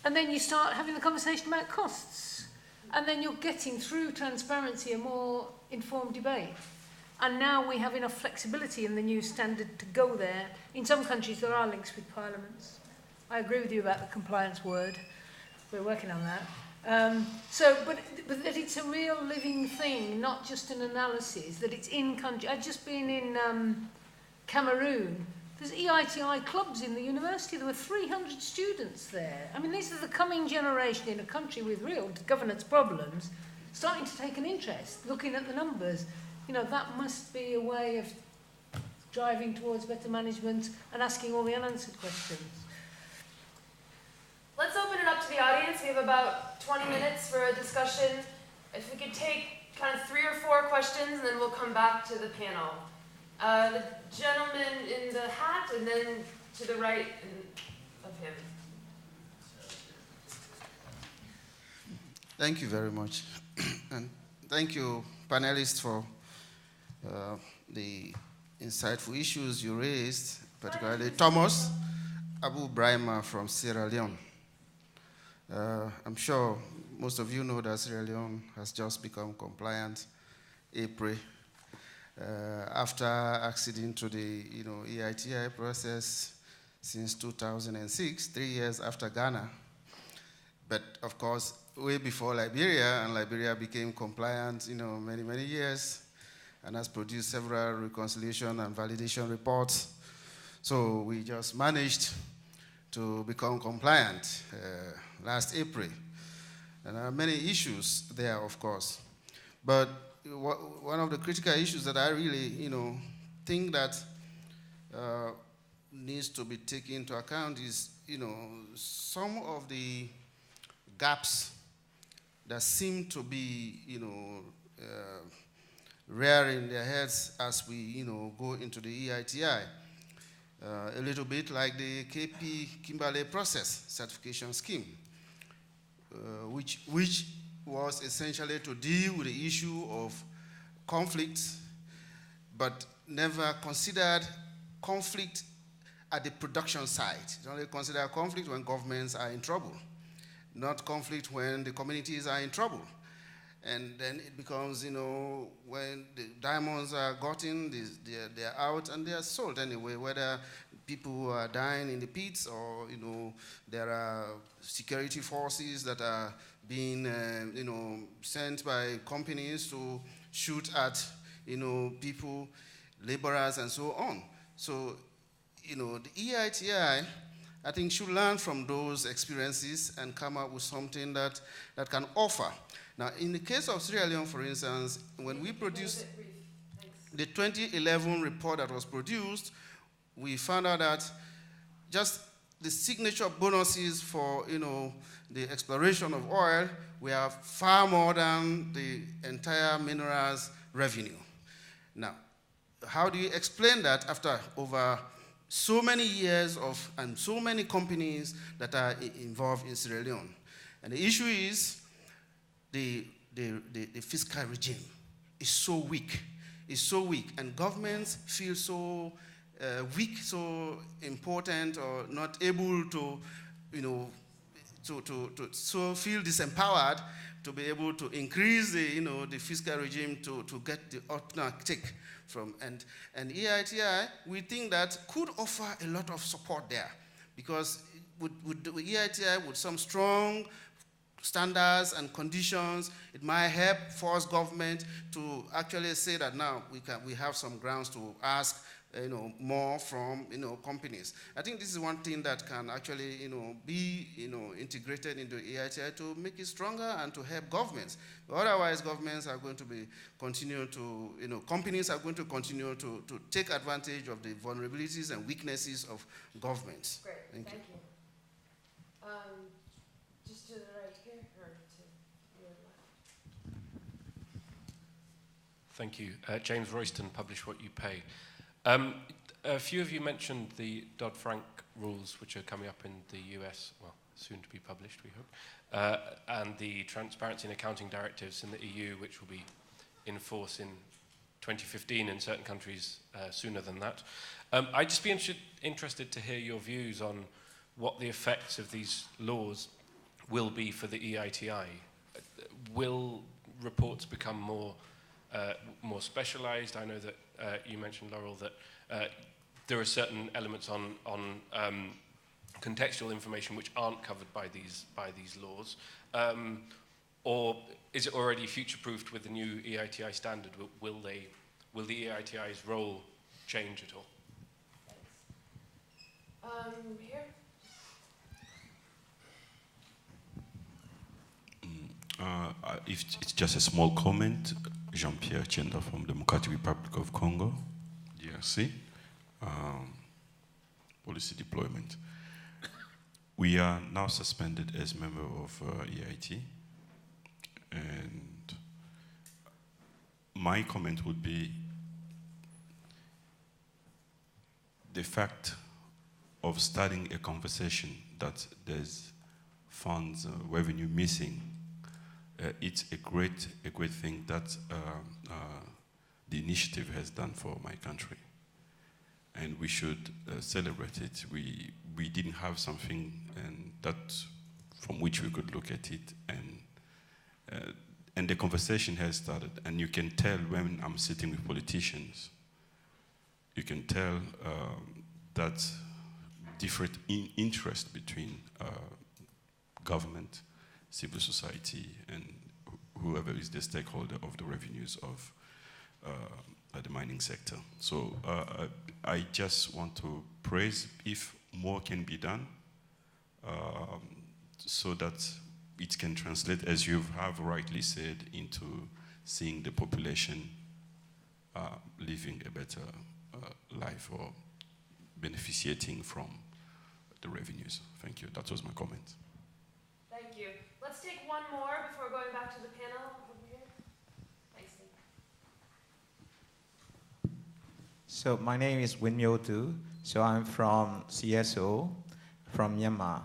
And then you start having the conversation about costs. And then you're getting, through transparency, a more informed debate. And now we have enough flexibility in the new standard to go there. In some countries, there are links with parliaments. I agree with you about the compliance word. We're working on that. But that it's a real living thing, not just an analysis, that it's in country. I've just been in Cameroon. There's EITI clubs in the university. There were 300 students there. I mean, this is the coming generation in a country with real governance problems, starting to take an interest, looking at the numbers. You know, that must be a way of driving towards better management and asking all the unanswered questions. to the audience. We have about 20 minutes for a discussion. If we could take kind of 3 or 4 questions, and then we'll come back to the panel. The gentleman in the hat, and then to the right of him. Thank you very much. And thank you, panelists, for the insightful issues you raised, particularly Thomas Abu Brahima from Sierra Leone. I'm sure most of you know that Sierra Leone has just become compliant April after acceding to the EITI process since 2006, 3 years after Ghana. But of course, way before Liberia, and Liberia became compliant, many, many years, and has produced several reconciliation and validation reports. So we just managed to become compliant last April. And there are many issues there, of course. But one of the critical issues that I really, think that needs to be taken into account is, some of the gaps that seem to be, rearing their heads as we, go into the EITI. A little bit like the KP Kimberley process certification scheme, which was essentially to deal with the issue of conflict, but never considered conflict at the production site. It only considered conflict when governments are in trouble, not conflict when the communities are in trouble. And then it becomes, when the diamonds are gotten, they're out and they're sold anyway, whether people are dying in the pits or, there are security forces that are being, sent by companies to shoot at, people, laborers, and so on. So, the EITI, I think, should learn from those experiences and come up with something that can offer. Now, in the case of Sierra Leone, for instance, when we produced the 2011 report that was produced, we found out that just the signature bonuses for, the exploration of oil, we have far more than the entire minerals revenue. Now, how do you explain that after over so many years and so many companies that are involved in Sierra Leone? And the issue is the fiscal regime is so weak. It's so weak, and governments feel so weak, so important, or not able to, so feel disempowered to be able to increase the, the fiscal regime to get the uptick from. And EITI, we think that could offer a lot of support there, because with the EITI, with some strong standards and conditions, it might help force government to actually say that now we have some grounds to ask more from companies. I think this is one thing that can actually be integrated into EITI to make it stronger and to help governments. Otherwise, governments are going to companies are going to continue to take advantage of the vulnerabilities and weaknesses of governments. Great, thank you. Just to the right here, or to your left. Thank you. James Royston, Publish What You Pay. A few of you mentioned the Dodd-Frank rules, which are coming up in the US, well, soon to be published, we hope, and the Transparency and Accounting Directives in the EU, which will be in force in 2015 in certain countries sooner than that. I'd just be interested to hear your views on what the effects of these laws will be for the EITI. Will reports become more specialized? I know that you mentioned, Laurel, that there are certain elements on contextual information which aren't covered by these laws, or is it already future-proofed with the new EITI standard? Will the EITI's role change at all? Thanks. Here. If it's just a small comment, Jean-Pierre Chenda from Democratic Republic of Congo, DRC, policy deployment. we are now suspended as member of EIT, and my comment would be the fact of starting a conversation that there's funds, revenue missing. It's a great thing that the initiative has done for my country, and we should celebrate it. We didn't have something and that from which we could look at it, and the conversation has started. And you can tell when I'm sitting with politicians, you can tell that different interest between government, civil society, and whoever is the stakeholder of the revenues of the mining sector. So I just want to praise if more can be done so that it can translate, as you have rightly said, into seeing the population living a better life or beneficiating from the revenues. Thank you. That was my comment. Thank you. Let's take one more before going back to the panel over here. Thanks, Steve. So my name is Win Myo Tu. So I'm from CSO, from Myanmar.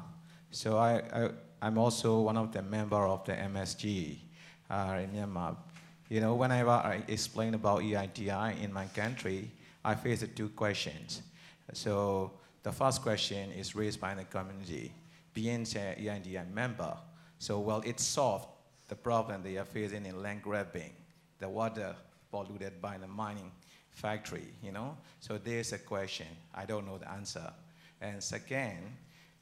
So I'm also one of the members of the MSG in Myanmar. You know, whenever I explain about EITI in my country, I face two questions. So the first question is raised by the community. Being an EITI member, so well, it solved the problem they are facing in land grabbing, the water polluted by the mining factory, you know? So there's a question, I don't know the answer. And second,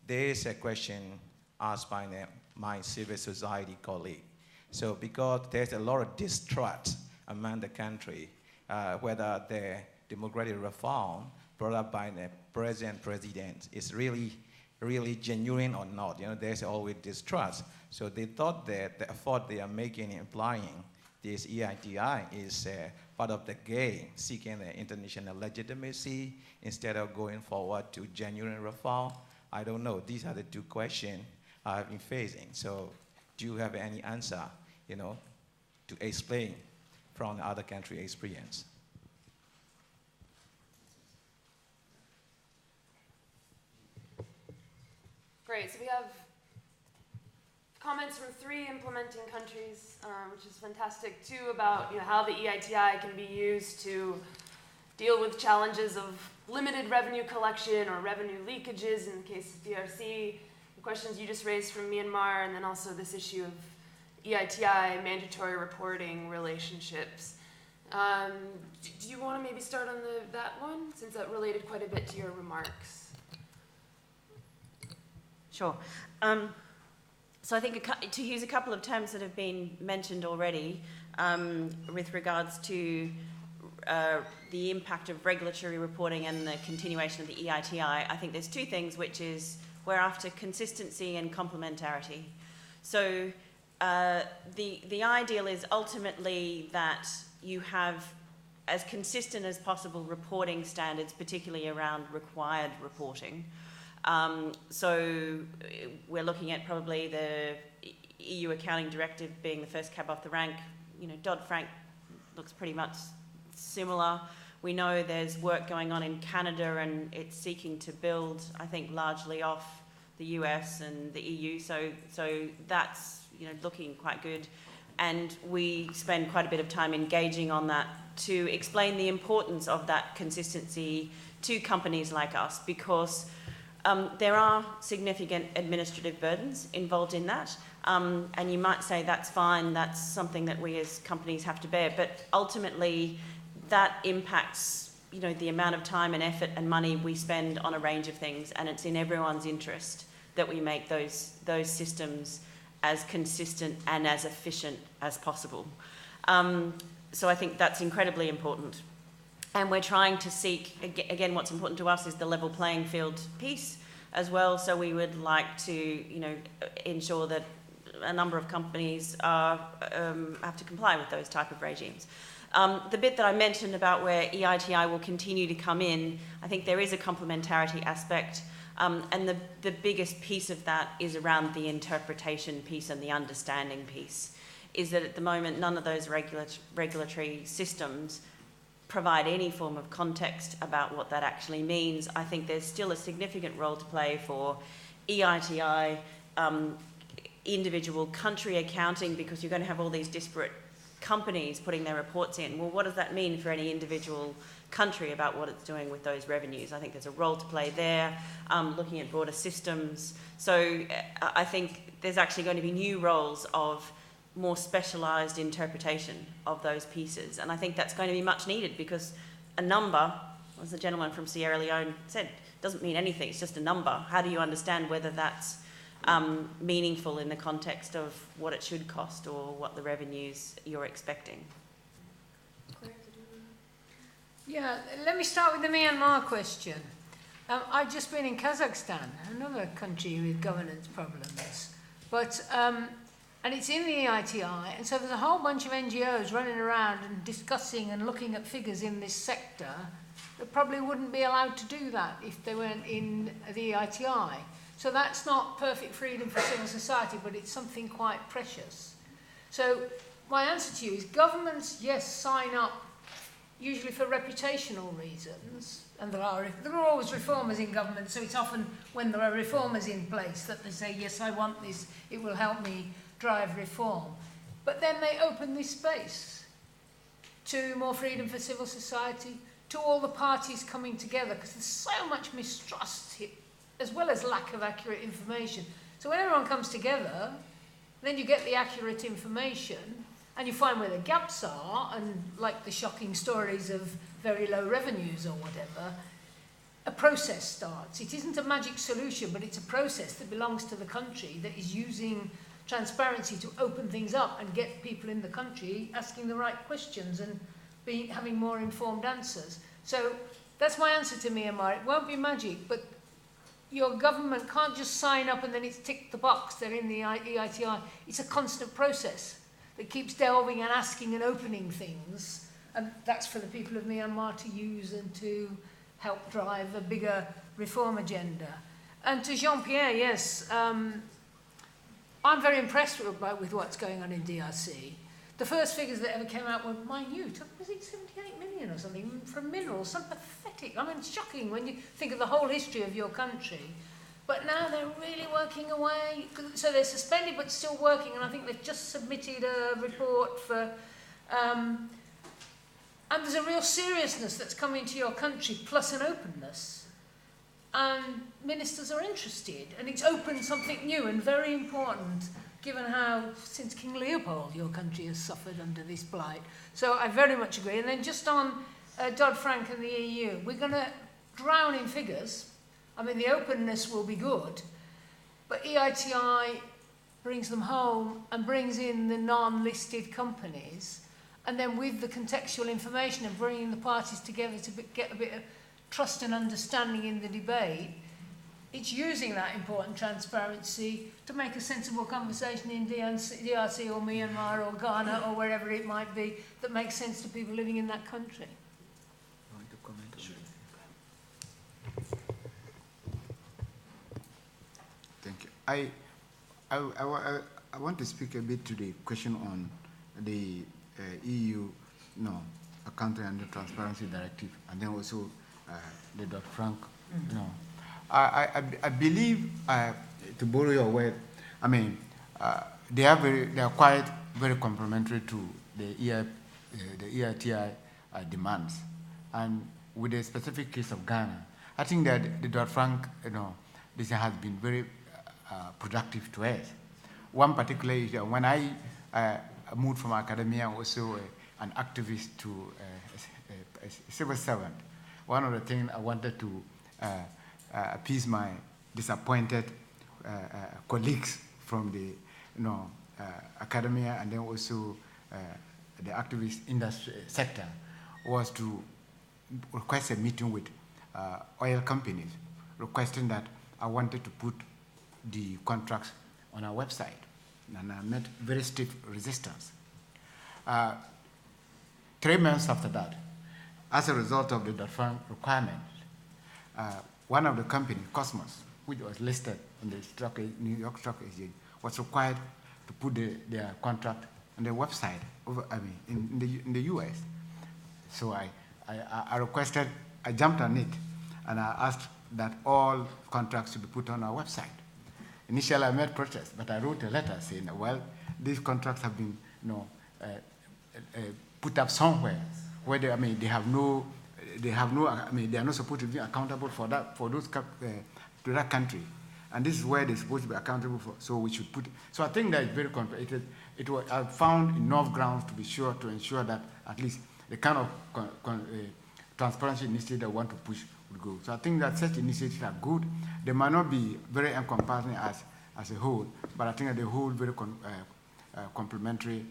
there's a question asked by my civil society colleague. So because there's a lot of distrust among the country, whether the democratic reform brought up by the president is really genuine or not. You know, there's always distrust. So they thought that the effort they are making in applying this EITI is part of the game, seeking the international legitimacy instead of going forward to genuine reform. I don't know. These are the two questions I've been facing. So do you have any answer, you know, to explain from the other country experience? Great, so we have comments from 3 implementing countries, which is fantastic. 2 about how the EITI can be used to deal with challenges of limited revenue collection or revenue leakages in the case of DRC. The questions you just raised from Myanmar, and then also this issue of EITI mandatory reporting relationships. Do you want to maybe start on that one, since that related quite a bit to your remarks? Sure. So I think to use a couple of terms that have been mentioned already with regards to the impact of regulatory reporting and the continuation of the EITI, I think there's 2 things, which is we're after consistency and complementarity. So the ideal is ultimately that you have as consistent as possible reporting standards, particularly around required reporting. So we're looking at probably the EU accounting directive being the first cab off the rank. Dodd-Frank looks pretty much similar. We know there's work going on in Canada, and it's seeking to build, I think, largely off the US and the EU. So that's looking quite good. And we spend quite a bit of time engaging on that to explain the importance of that consistency to companies like us, because there are significant administrative burdens involved in that, and you might say that's fine, that's something that we as companies have to bear, but ultimately that impacts the amount of time and effort and money we spend on a range of things, and it's in everyone's interest that we make those systems as consistent and as efficient as possible. So I think that's incredibly important. And we're trying to seek, again, what's important to us is the level playing field piece as well. So we would like to, ensure that a number of companies have to comply with those type of regimes. The bit that I mentioned about where EITI will continue to come in, I think there is a complementarity aspect. And the biggest piece of that is around the interpretation piece and the understanding piece, is that at the moment none of those regulatory systems provide any form of context about what that actually means. I think there's still a significant role to play for EITI, individual country accounting, because you're going to have all these disparate companies putting their reports in. Well, what does that mean for any individual country about what it's doing with those revenues? I think there's a role to play there, looking at broader systems. So I think there's actually going to be new roles of more specialised interpretation of those pieces. And I think that's going to be much needed, because a number, as the gentleman from Sierra Leone said, doesn't mean anything. It's just a number. How do you understand whether that's meaningful in the context of what it should cost or what the revenues you're expecting? Yeah, let me start with the Myanmar question. I've just been in Kazakhstan, another country with governance problems, but and it's in the EITI, and so there's a whole bunch of NGOs running around and discussing and looking at figures in this sector that probably wouldn't be allowed to do that if they weren't in the EITI. So that's not perfect freedom for civil society, but it's something quite precious. So my answer to you is governments, yes, sign up usually for reputational reasons, and there are always reformers in government, so it's often when there are reformers in place that they say, yes, I want this, it will help me drive reform. But then they open this space to more freedom for civil society, to all the parties coming together, because there's so much mistrust here, as well as lack of accurate information. So when everyone comes together, then you get the accurate information, and you find where the gaps are, and like the shocking stories of very low revenues or whatever, a process starts. It isn't a magic solution, but it's a process that belongs to the country that is using transparency to open things up and get people in the country asking the right questions and having more informed answers. So that's my answer to Myanmar. It won't be magic, but your government can't just sign up and then it's ticked the box, they're in the EITI. It's a constant process that keeps delving and asking and opening things, and that's for the people of Myanmar to use and to help drive a bigger reform agenda. And to Jean-Pierre, yes, I'm very impressed with what's going on in DRC. The first figures that ever came out were minute. Was it 78 million or something from minerals? Something pathetic. I mean, it's shocking when you think of the whole history of your country. But now they're really working away. So they're suspended but still working, and I think they've just submitted a report for... and there's a real seriousness that's come into your country, plus an openness. And ministers are interested, and it's opened something new and very important, given how, since King Leopold, your country has suffered under this blight. So I very much agree. And then just on Dodd-Frank and the EU, we're going to drown in figures. I mean, the openness will be good, but EITI brings them home and brings in the non-listed companies, and then with the contextual information and bringing the parties together to get a bit of trust and understanding in the debate, it's using that important transparency to make a sensible conversation in DRC or Myanmar or Ghana or wherever it might be that makes sense to people living in that country. You want to comment on that? Thank you. I want to speak a bit to the question on the EU Accounting and Transparency Directive, and then also the Dodd-Frank. I believe, to borrow your word, I mean, they are quite very complementary to the EITI demands, and with the specific case of Ghana, I think that the Dodd-Frank, this has been very productive to us. One particular issue, when I moved from academia, also an activist to a civil servant, one of the things I wanted to appease my disappointed colleagues from the academia and then also the activist industry sector was to request a meeting with oil companies, requesting that I wanted to put the contracts on our website, and I met very stiff resistance. 3 months after that, as a result of the Dodd-Frank requirement, one of the companies, Cosmos, which was listed on the New York Stock Exchange, was required to put their contract on their website in the US. So I requested, I jumped on it, and I asked that all contracts should be put on our website. Initially, I made protest, but I wrote a letter saying, well, these contracts have been, put up somewhere where they are not supposed to be accountable for that, to that country, and this is where they're supposed to be accountable for. So we should put. So I think that it's very complicated. I found enough grounds to be sure to ensure that at least the kind of transparency initiative that we want to push would go. So I think that such initiatives are good. They might not be very encompassing as a whole, but I think that they hold very complementary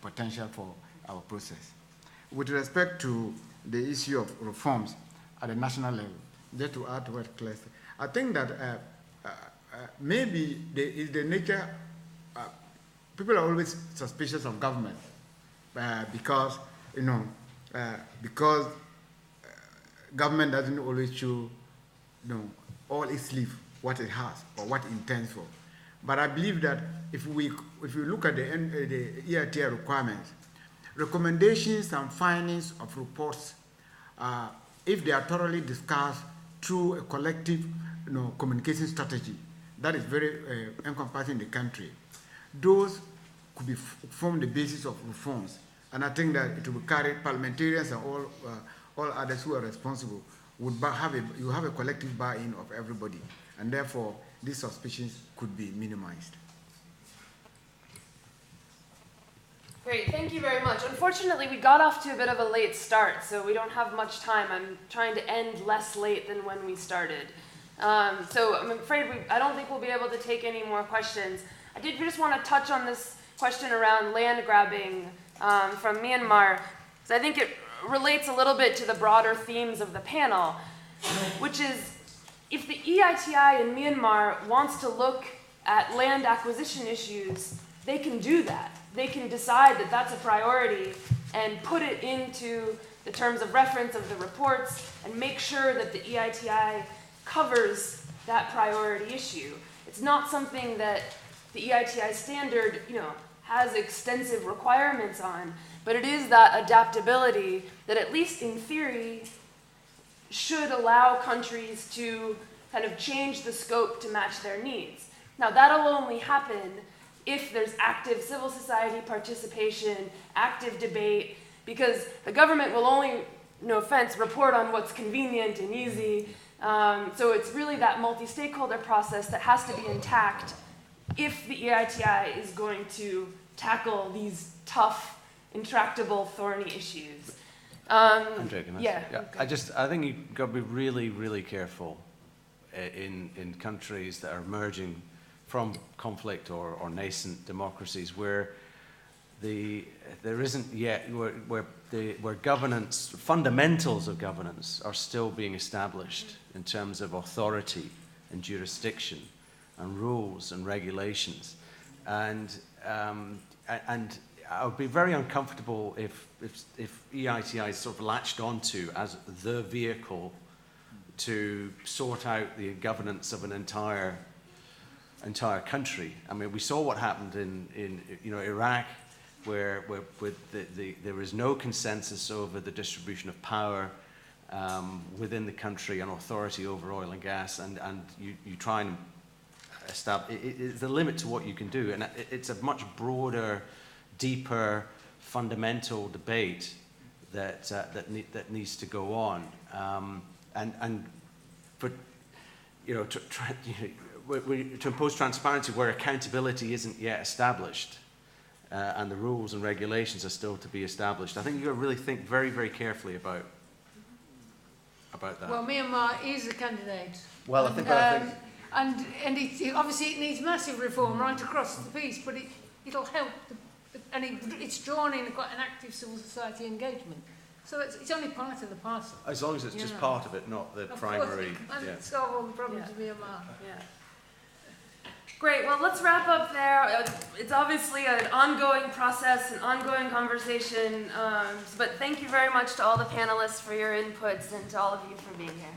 potential for our process. With respect to the issue of reforms at the national level, just to add to what Claire said, I think that maybe the nature, people are always suspicious of government because government doesn't always show all its sleeve, what it has or what it intends for. But I believe that if you look at the EITI requirements, recommendations and findings of reports, if they are thoroughly discussed through a collective communication strategy that is very encompassing the country, those could form the basis of reforms. And I think that it will carry parliamentarians and all others who are responsible would have a collective buy-in of everybody, and therefore these suspicions could be minimized. Great, thank you very much. Unfortunately, we got off to a bit of a late start, so we don't have much time. I'm trying to end less late than when we started. So I'm afraid I don't think we'll be able to take any more questions. I did just want to touch on this question around land grabbing from Myanmar, because I think it relates a little bit to the broader themes of the panel, which is if the EITI in Myanmar wants to look at land acquisition issues, they can do that. They can decide that that's a priority and put it into the terms of reference of the reports and make sure that the EITI covers that priority issue. It's not something that the EITI standard, has extensive requirements on, but it is that adaptability that, at least in theory, should allow countries to kind of change the scope to match their needs. Now, that'll only happen if there's active civil society participation, active debate, because the government will only, no offense, report on what's convenient and easy. So it's really that multi-stakeholder process that has to be intact if the EITI is going to tackle these tough, intractable, thorny issues. Andrea, can I yeah. say? I think you've got to be really, really careful in countries that are emerging from conflict or nascent democracies where there isn't yet, where governance, fundamentals of governance are still being established in terms of authority and jurisdiction and rules and regulations. And I would be very uncomfortable if EITI is sort of latched onto as the vehicle to sort out the governance of an entire country. I mean, we saw what happened in Iraq, where there is no consensus over the distribution of power within the country and authority over oil and gas, and you try and establish. It's the limit to what you can do, and it's a much broader, deeper, fundamental debate that needs to go on, and for to impose transparency where accountability isn't yet established, and the rules and regulations are still to be established. I think you've got to really think very, very carefully about that. Well, Myanmar is a candidate. Well, I think. And obviously it needs massive reform right across the piece, but it'll help. It's drawn in quite an active civil society engagement. So it's only part of the parcel. As long as it's just part of it, not the primary. And solve all the problems of Myanmar. Yeah. Great, well, let's wrap up there. It's obviously an ongoing process, an ongoing conversation, but thank you very much to all the panelists for your inputs and to all of you for being here.